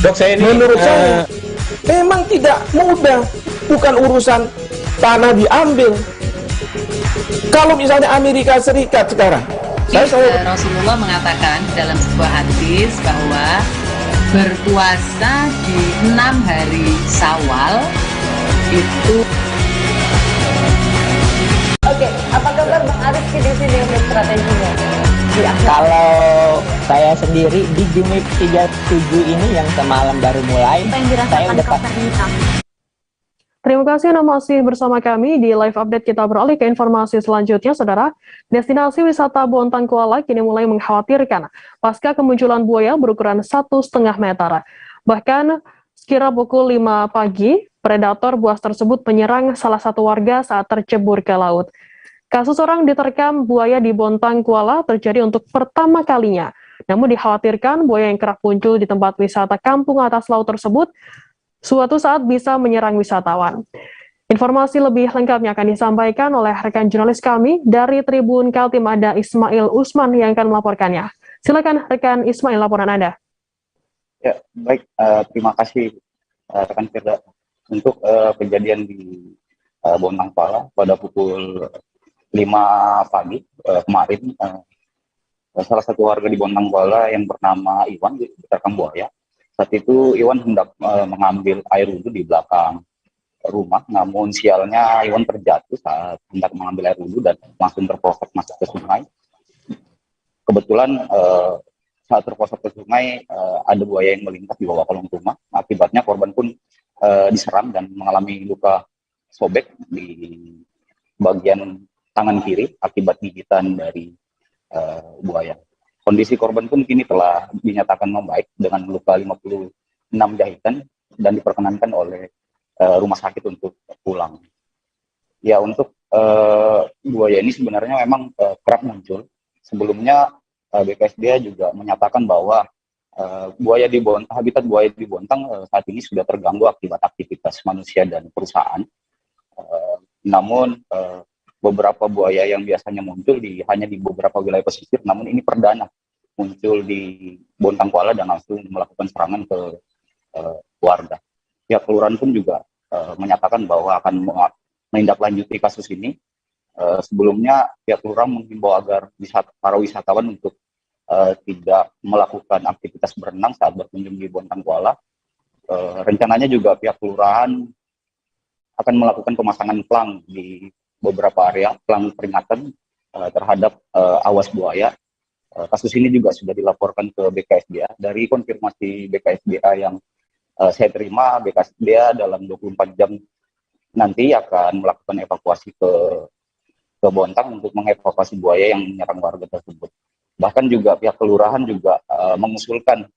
Dok, saya ini menurut saya memang tidak mudah, bukan urusan tanah diambil. Kalau misalnya Amerika Serikat sekarang, Rasulullah mengatakan dalam sebuah hadis bahwa berpuasa di 6 hari Syawal itu. Oke, apa kabar Bang Aris di sini untuk strateginya? Kalau saya sendiri di Jumip 37 ini yang semalam baru mulai, saya udah Terima kasih Anda masih bersama kami di Live Update. Kita beralih ke informasi selanjutnya, Saudara. Destinasi wisata Bontang Kuala kini mulai mengkhawatirkan pasca kemunculan buaya berukuran 1,5 meter. Bahkan sekira pukul 5 pagi, predator buas tersebut menyerang salah satu warga saat tercebur ke laut. Kasus orang diterkam buaya di Bontang Kuala terjadi untuk pertama kalinya. Namun dikhawatirkan buaya yang kerap muncul di tempat wisata kampung atas laut tersebut suatu saat bisa menyerang wisatawan. Informasi lebih lengkapnya akan disampaikan oleh rekan jurnalis kami dari Tribun Kaltim, ada Ismail Usman yang akan melaporkannya. Silakan rekan Ismail, laporan Anda. Ya, baik. Terima kasih rekan Firda untuk kejadian di Bontang Kuala pada pukul 5 pagi kemarin. Salah satu warga di Bontang Kuala yang bernama Iwan diterkam buaya. Saat itu Iwan hendak mengambil air wudhu di belakang rumah, namun sialnya Iwan terjatuh saat hendak mengambil air wudhu dan langsung terprosok masuk ke sungai. Kebetulan saat terprosok ke sungai ada buaya yang melintas di bawah kolong rumah. Akibatnya korban pun diserang dan mengalami luka sobek di bagian tangan kiri akibat gigitan dari buaya. Kondisi korban pun kini telah dinyatakan membaik dengan luka 56 jahitan dan diperkenankan oleh rumah sakit untuk pulang. Ya, untuk buaya ini sebenarnya memang kerap muncul. Sebelumnya BKSDA juga menyatakan bahwa habitat buaya di Bontang saat ini sudah terganggu akibat aktivitas manusia dan perusahaan. Namun beberapa buaya yang biasanya muncul hanya di beberapa wilayah pesisir, namun ini perdana muncul di Bontang Kuala dan langsung melakukan serangan ke warga. Pihak kelurahan pun juga menyatakan bahwa akan menindaklanjuti kasus ini. Sebelumnya pihak kelurahan menghimbau agar para wisatawan untuk tidak melakukan aktivitas berenang saat berkunjung di Bontang Kuala. Rencananya juga pihak kelurahan akan melakukan pemasangan pelang di beberapa area, pelang peringatan terhadap awas buaya. Kasus ini juga sudah dilaporkan ke BKSDA. Dari konfirmasi BKSDA yang saya terima, BKSDA dalam 24 jam nanti akan melakukan evakuasi ke Bontang untuk mengevakuasi buaya yang menyerang warga tersebut. Bahkan juga pihak kelurahan juga mengusulkan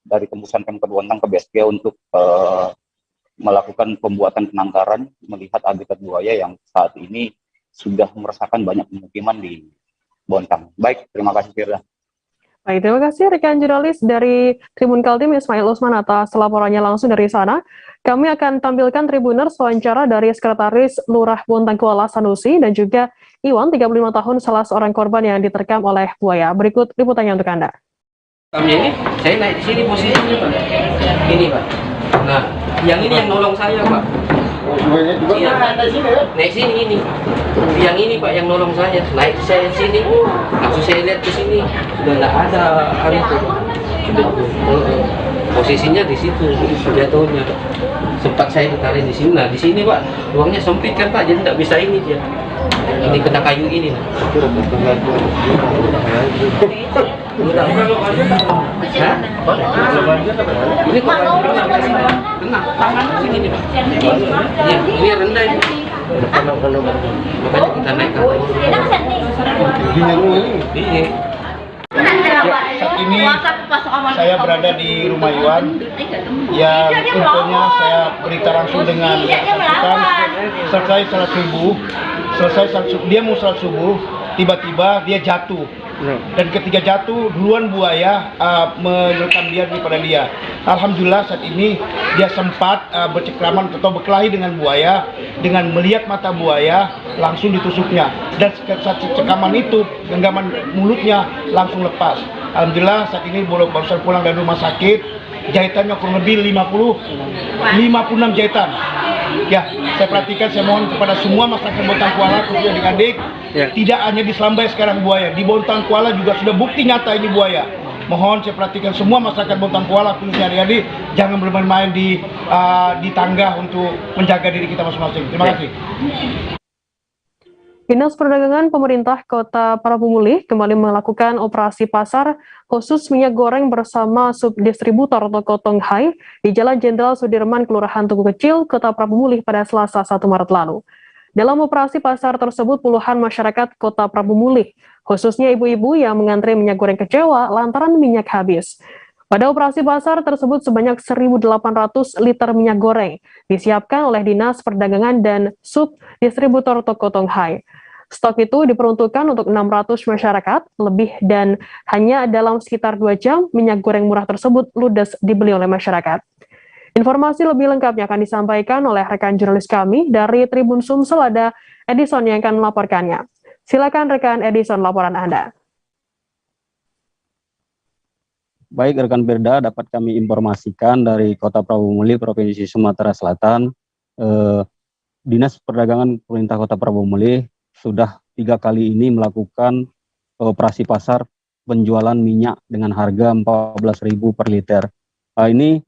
dari tembusan Pemkab Bontang ke BSK untuk melakukan pembuatan penangkaran melihat habitat buaya yang saat ini sudah meresahkan banyak pemukiman di Bontang. Baik, terima kasih Firda. Baik, terima kasih rekan jurnalis dari Tribun Kaltim Ismail Usman atas laporannya langsung dari sana. Kami akan tampilkan Tribuners wawancara dari Sekretaris Lurah Bontang Kuala Sanusi dan juga Iwan, 35 tahun, salah seorang korban yang diterkam oleh buaya. Berikut liputannya untuk Anda. Kami ini, saya naik di sini posisinya Pak. Ini Pak. Nah, yang ini yang nolong saya Pak. Iya, naik sini ini. Yang ini Pak yang nolong saya. Naik saya sini, langsung saya lihat ke sini. Sudah tidak ada hari itu. Posisinya di situ, jatuhnya. Sempat saya ditarik di sini. Nah, di sini Pak, ruangnya sempit kan Pak, jadi tidak bisa ini dia. Ini kena kayu ini. Ini kok kena tangan sini nih Pak. Ini rendah ini. Makanya kita naik. Saat ini saya berada di rumah Iwan yang infonya saya berita langsung dengan bersangkutan. Selesai salat subuh, dia mau salat subuh, tiba-tiba dia jatuh. Dan ketika jatuh, duluan buaya menerkam dia daripada dia. Alhamdulillah saat ini dia sempat bercengkraman atau berkelahi dengan buaya, dengan melihat mata buaya langsung ditusuknya. Dan saat cengkraman itu, genggaman mulutnya langsung lepas. Alhamdulillah saat ini barusan pulang dari rumah sakit, jahitannya kurang lebih 56 jahitan. Ya, saya perhatikan, saya mohon kepada semua masyarakat Bontang Kuala, khususnya adik-adik, tidak hanya di Selambai sekarang buaya, di Bontang Kuala juga sudah bukti nyata ini buaya. Mohon saya perhatikan semua masyarakat Bontang Kuala, khususnya adik-adik, jangan bermain-main di tangga untuk menjaga diri kita masing-masing. Terima kasih. Dinas Perdagangan Pemerintah Kota Parabumulih kembali melakukan operasi pasar khusus minyak goreng bersama subdistributor toko Tonghai di Jalan Jenderal Sudirman, Kelurahan Tugu Kecil, Kota Parabumulih pada Selasa 1 Maret lalu. Dalam operasi pasar tersebut, puluhan masyarakat Kota Parabumulih, khususnya ibu-ibu yang mengantre minyak goreng kecewa lantaran minyak habis. Pada operasi pasar tersebut sebanyak 1.800 liter minyak goreng disiapkan oleh Dinas Perdagangan dan subdistributor toko Tonghai. Stok itu diperuntukkan untuk 600 masyarakat lebih dan hanya dalam sekitar 2 jam minyak goreng murah tersebut ludes dibeli oleh masyarakat. Informasi lebih lengkapnya akan disampaikan oleh rekan jurnalis kami dari Tribun Sumsel, ada Edison yang akan melaporkannya. Silakan rekan Edison, laporan Anda. Baik rekan Firda, dapat kami informasikan dari Kota Parabumulih, Provinsi Sumatera Selatan, Dinas Perdagangan Pemerintah Kota Parabumulih sudah 3 kali ini melakukan operasi pasar penjualan minyak dengan harga 14.000 per liter. Ini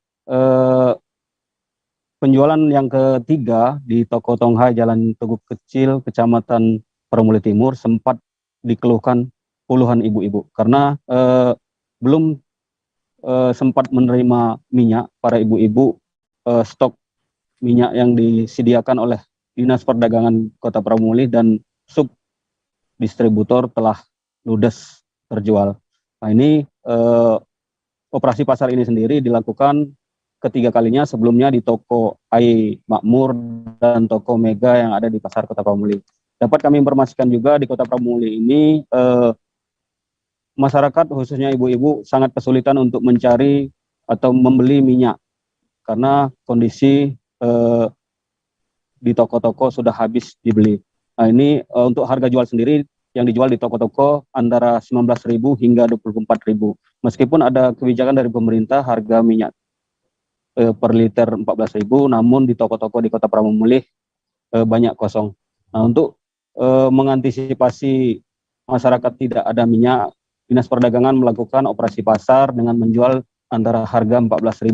penjualan yang ketiga di toko Tonghai Jalan Tugu Kecil, Kecamatan Parabumulih Timur, sempat dikeluhkan puluhan ibu-ibu karena belum sempat menerima minyak. Para ibu-ibu stok minyak yang disediakan oleh Dinas Perdagangan Kota Parabumulih dan subdistributor telah ludes terjual. Nah, ini operasi pasar ini sendiri dilakukan ketiga kalinya, sebelumnya di toko Ai Makmur dan toko Mega yang ada di pasar Kota Parabumulih. Dapat kami informasikan juga di Kota Parabumulih ini masyarakat khususnya ibu-ibu sangat kesulitan untuk mencari atau membeli minyak karena kondisi di toko-toko sudah habis dibeli. Nah, ini untuk harga jual sendiri yang dijual di toko-toko antara 19.000 hingga 24.000. Meskipun ada kebijakan dari pemerintah harga minyak per liter 14.000, namun di toko-toko di Kota Parabumulih banyak kosong. Nah, untuk mengantisipasi masyarakat tidak ada minyak, Dinas Perdagangan melakukan operasi pasar dengan menjual antara harga 14.000.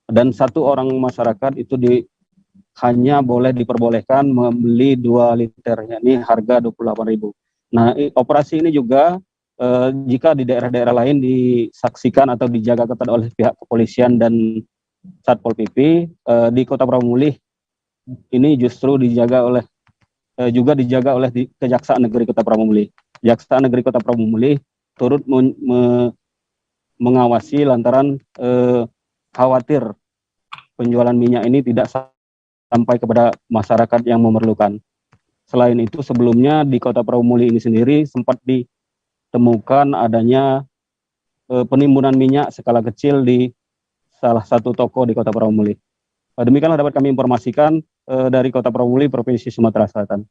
Dan satu orang masyarakat itu hanya boleh diperbolehkan membeli 2 liter, yakni harga 28.000. Nah, operasi ini juga jika di daerah-daerah lain disaksikan atau dijaga ketat oleh pihak kepolisian dan Satpol PP, di Kota Parabumulih ini justru dijaga oleh Kejaksaan Negeri Kota Parabumulih. Kejaksaan Negeri Kota Parabumulih turut mengawasi lantaran khawatir penjualan minyak ini tidak sampai kepada masyarakat yang memerlukan. Selain itu, sebelumnya di Kota Parabumulih ini sendiri sempat ditemukan adanya penimbunan minyak skala kecil di salah satu toko di Kota Pramuka. Demikianlah dapat kami informasikan dari Kota Pramuka, Provinsi Sumatera Selatan.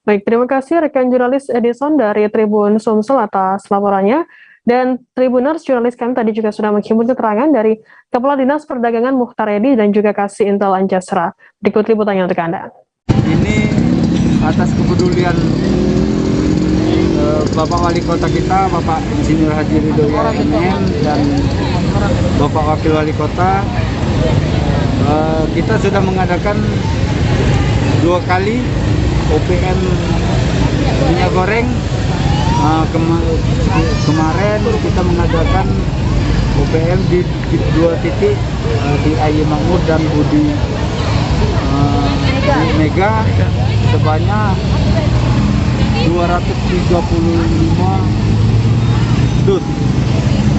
Baik, terima kasih rekan jurnalis Edison dari Tribun Sumsel atas laporannya. Dan Tribuners, jurnalis kami tadi juga sudah menghimpun keterangan dari Kepala Dinas Perdagangan Muhtaredi dan juga Kasih Intel Anjasra. Berikut liputannya untuk Anda. Ini atas kepedulian Bapak Wali Kota kita, Bapak Insinyur Haji Ridhoya MM, dan Bapak Wakil Wali Kota, kita sudah mengadakan 2 kali OPM minyak goreng. Kemarin kita mengadakan OPM di 2 titik, di Ayi Makmur dan Budi Mega, sebanyak 235 dut.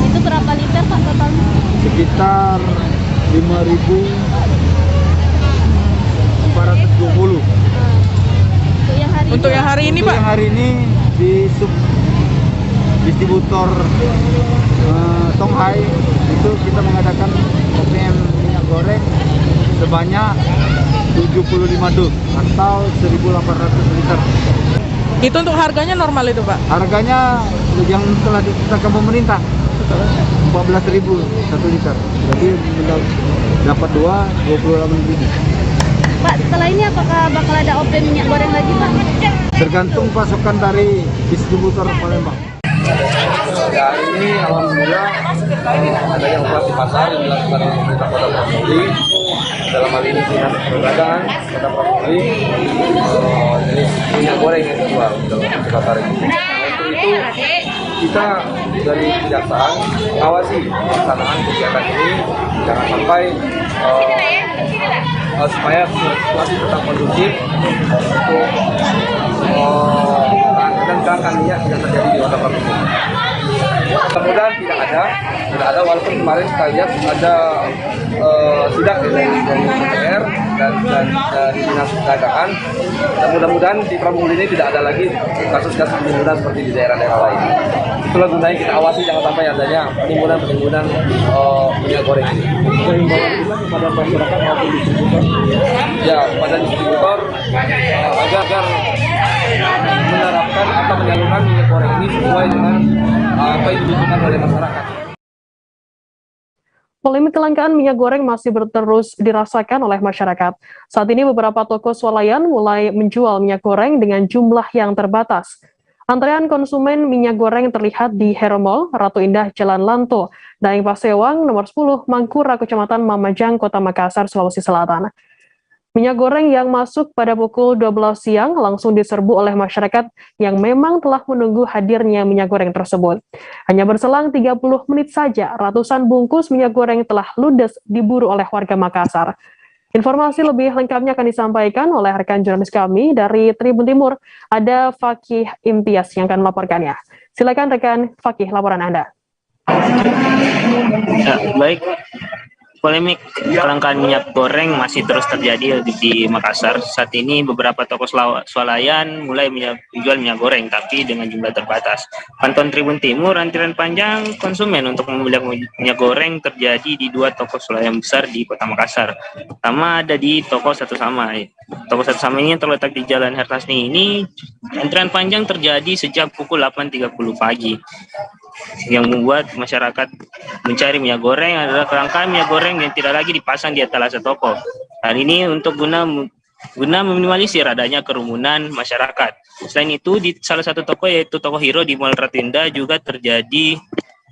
Itu berapa liter Pak totalnya? Sekitar 5.420. Untuk yang hari ini, Pak? Yang hari ini di distributor Tonghai itu kita mengadakan OPM minyak goreng sebanyak 75 dut atau 1.800 liter. Itu untuk harganya normal itu Pak? Harganya yang telah ditetapkan pemerintah 14.000 1 liter. Jadi dapat 28.000. Pak, setelah ini apakah bakal ada OPM minyak goreng lagi Pak? Tergantung pasokan dari distributor Palembang. Ya, ini alhamdulillah adanya operasi pasar yang dilakukan oleh pemerintah Kota Pramuka, dalam hal ini Dinas Perdagangan Kota Pramuka, jadi minyak goreng yang dijual dalam pasar ini. Untuk itu kita dari kejaksaan mengawasi pelaksanaan kegiatan ini, jangan sampai supaya situasi tetap kondusif untuk dan kelangkaan minyak tidak terjadi di Kota Pramuka. Mudah-mudahan tidak ada walaupun kemarin kita lihat ada sidak dari DPR dan dari Dinas Perdagangan. Dan mudah-mudahan di Pramuka ini tidak ada lagi kasus-kasus penimbunan seperti di daerah-daerah lain. Itulah gunanya kita awasi jangan sampai adanya penimbunan minyak goreng ini. Kepada masyarakat maupun distributor. Ya, kepada distributor agar menerapkan atau menyalurkan minyak goreng ini sesuai dengan apa yang dibutuhkan oleh masyarakat. Polemik kelangkaan minyak goreng masih terus dirasakan oleh masyarakat. Saat ini beberapa toko swalayan mulai menjual minyak goreng dengan jumlah yang terbatas. Antrean konsumen minyak goreng terlihat di Hermol, Ratu Indah, Jalan Lanto, Daeng Pasewang, nomor 10, Mangkura, Kecamatan Mamajang, Kota Makassar, Sulawesi Selatan. Minyak goreng yang masuk pada pukul 12 siang langsung diserbu oleh masyarakat yang memang telah menunggu hadirnya minyak goreng tersebut. Hanya berselang 30 menit saja, ratusan bungkus minyak goreng telah ludes diburu oleh warga Makassar. Informasi lebih lengkapnya akan disampaikan oleh rekan jurnalis kami dari Tribun Timur. Ada Fakih Imtiaz yang akan melaporkannya. Silakan rekan Fakih, laporan Anda. Ya, baik. Polemik kelangkaan minyak goreng masih terus terjadi di Makassar. Saat ini beberapa toko swalayan mulai menjual minyak goreng, tapi dengan jumlah terbatas. Pantauan Tribun Timur, antrian panjang konsumen untuk membeli minyak goreng terjadi di 2 toko swalayan besar di Kota Makassar. Pertama ada di toko Satu Sama. Toko Satu Sama ini terletak di Jalan Hertasni ini. Antrian panjang terjadi sejak pukul 8.30 pagi. Yang membuat masyarakat mencari minyak goreng adalah kelangkaan minyak goreng yang tidak lagi dipasang di etalase toko. Hal ini untuk guna meminimalisir adanya kerumunan masyarakat. Selain itu, di salah satu toko yaitu toko Hero di Mall Ratu Indah juga terjadi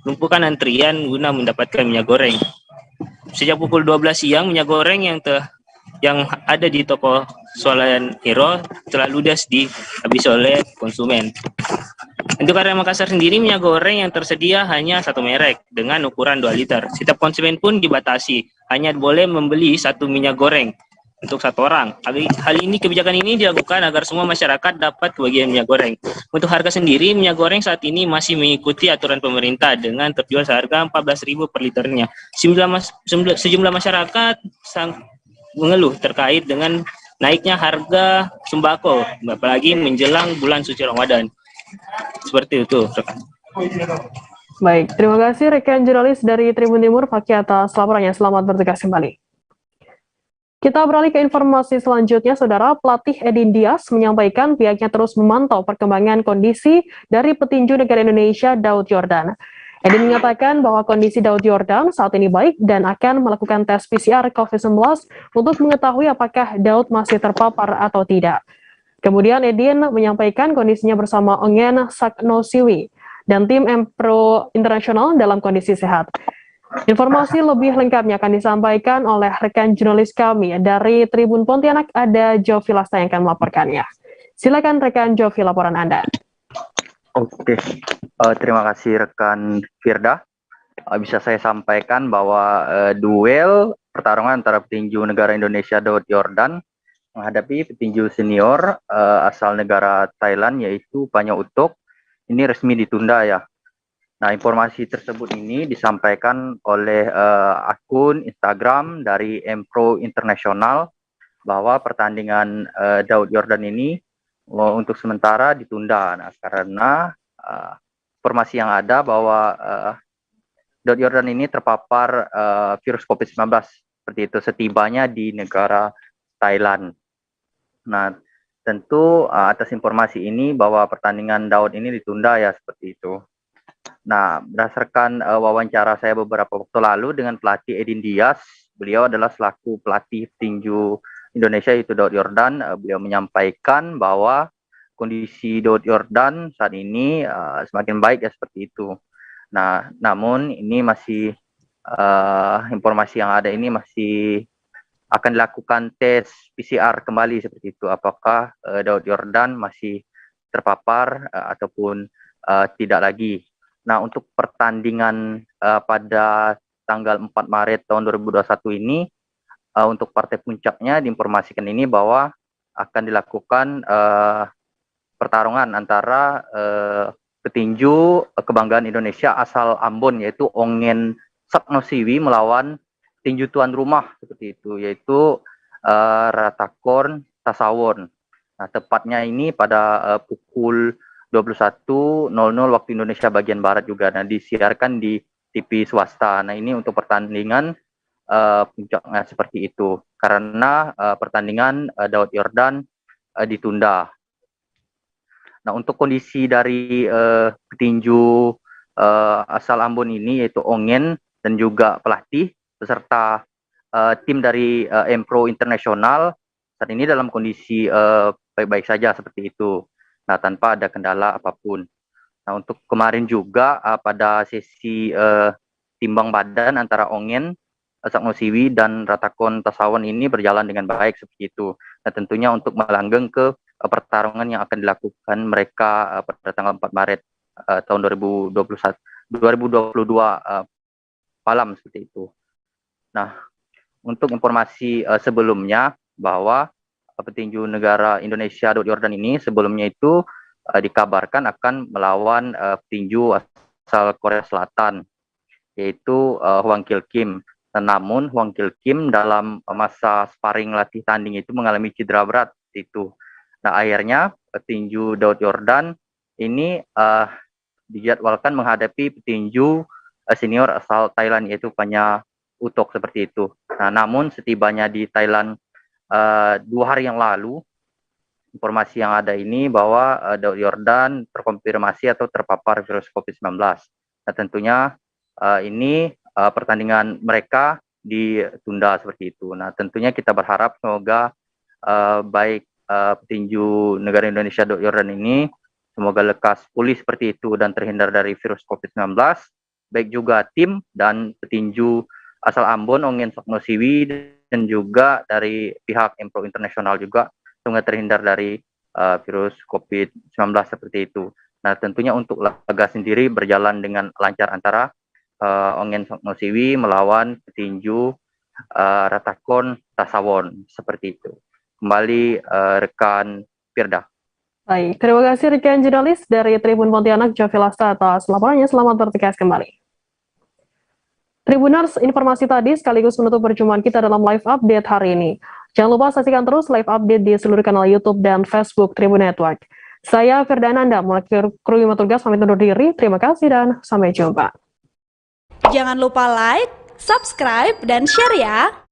lumpukan antrian guna mendapatkan minyak goreng. Sejak pukul 12 siang, minyak goreng yang ada di toko swalayan Hero telah ludes dihabis oleh konsumen. Untuk area Makassar sendiri, minyak goreng yang tersedia hanya 1 merek dengan ukuran 2 liter. Setiap konsumen pun dibatasi, hanya boleh membeli 1 minyak goreng untuk 1 orang. Kebijakan ini dilakukan agar semua masyarakat dapat kebagian minyak goreng. Untuk harga sendiri, minyak goreng saat ini masih mengikuti aturan pemerintah dengan terjual seharga 14.000 per liternya. Sejumlah masyarakat mengeluh terkait dengan naiknya harga sembako, apalagi menjelang bulan suci Ramadan. Seperti itu, rekan. Baik, terima kasih rekan jurnalis dari Tribun Timur, Fakih atas laporannya. Selamat bertugas kembali. Kita beralih ke informasi selanjutnya, Saudara. Pelatih Edin Diaz menyampaikan pihaknya terus memantau perkembangan kondisi dari petinju negara Indonesia Daud Yordan. Edin mengatakan bahwa kondisi Daud Yordan saat ini baik dan akan melakukan tes PCR COVID-19 untuk mengetahui apakah Daud masih terpapar atau tidak. Kemudian Edin menyampaikan kondisinya bersama Ongen Saknosiwi dan tim Empro Internasional dalam kondisi sehat. Informasi lebih lengkapnya akan disampaikan oleh rekan jurnalis kami dari Tribun Pontianak, ada Jovi Lasta yang akan melaporkannya. Silakan rekan Jovi, laporan Anda. Oke, terima kasih rekan Firda. Bisa saya sampaikan bahwa duel pertarungan antara petinju negara Indonesia Daud Yordan menghadapi petinju senior asal negara Thailand yaitu Panyo Utok ini resmi ditunda ya. Nah, informasi tersebut ini disampaikan oleh akun Instagram dari Empro Internasional bahwa pertandingan Daud Yordan ini untuk sementara ditunda. Nah, karena informasi yang ada bahwa Daud Yordan ini terpapar virus COVID-19 seperti itu setibanya di negara Thailand. Nah, tentu atas informasi ini bahwa pertandingan Daud ini ditunda ya seperti itu. Nah, berdasarkan wawancara saya beberapa waktu lalu dengan pelatih Edin Diaz, beliau adalah selaku pelatih tinju Indonesia yaitu Daud Yordan. Beliau menyampaikan bahwa kondisi Daud Yordan saat ini semakin baik ya seperti itu. Nah, namun ini masih informasi yang ada ini masih akan dilakukan tes PCR kembali seperti itu. Apakah Daud Yordan masih terpapar ataupun tidak lagi. Nah, untuk pertandingan pada tanggal 4 Maret tahun 2021 ini, untuk partai puncaknya diinformasikan ini bahwa akan dilakukan pertarungan antara petinju kebanggaan Indonesia asal Ambon yaitu Ongen Saknosiwi melawan tinju tuan rumah seperti itu yaitu Ratakon Tasawon. Nah, tepatnya ini pada pukul 21.00 waktu Indonesia bagian barat juga. Nah, disiarkan di TV swasta. Nah, ini untuk pertandingan puncaknya seperti itu karena pertandingan Daud Yordan ditunda. Nah, untuk kondisi dari petinju asal Ambon ini yaitu Ongen dan juga pelatih beserta tim dari Empro Internasional saat ini dalam kondisi baik-baik saja seperti itu. Nah, tanpa ada kendala apapun. Nah, untuk kemarin juga pada sesi timbang badan antara Ongen Saknosiwi dan Ratakon Tasawon ini berjalan dengan baik seperti itu. Nah, tentunya untuk melanggeng ke pertarungan yang akan dilakukan mereka pada tanggal 4 Maret tahun 2022 malam seperti itu. Nah, untuk informasi sebelumnya bahwa petinju negara Indonesia Daud Yordan ini sebelumnya itu dikabarkan akan melawan petinju asal Korea Selatan yaitu Hwang Kil Kim. Namun Hwang Kil Kim dalam masa sparring latih tanding itu mengalami cedera berat itu. Nah, akhirnya petinju Daud Yordan ini dijadwalkan menghadapi petinju senior asal Thailand yaitu Panyo Utok seperti itu. Nah, namun setibanya di Thailand 2 hari yang lalu, informasi yang ada ini bahwa Daud Yordan terkonfirmasi atau terpapar virus COVID-19. Nah, tentunya ini pertandingan mereka ditunda seperti itu. Nah, tentunya kita berharap semoga baik petinju negara Indonesia Daud Yordan ini semoga lekas pulih seperti itu dan terhindar dari virus COVID-19. Baik juga tim dan petinju asal Ambon Ongen Saknosiwi dan juga dari pihak Empro Internasional juga semoga terhindar dari virus COVID-19 seperti itu. Nah, tentunya untuk laga sendiri berjalan dengan lancar antara Ongen Saknosiwi melawan petinju Ratakon Tasawon seperti itu. Kembali rekan Firda. Baik, terima kasih rekan jurnalis dari Tribun Pontianak Jovi Lasta atas laporannya. Selamat bertugas kembali. Tribuners, informasi tadi sekaligus menutup perjumpaan kita dalam live update hari ini. Jangan lupa saksikan terus live update di seluruh kanal YouTube dan Facebook Tribun Network. Saya Firdananda, mewakili kru Lima Tugas pamit undur diri. Terima kasih dan sampai jumpa. Jangan lupa like, subscribe, dan share ya.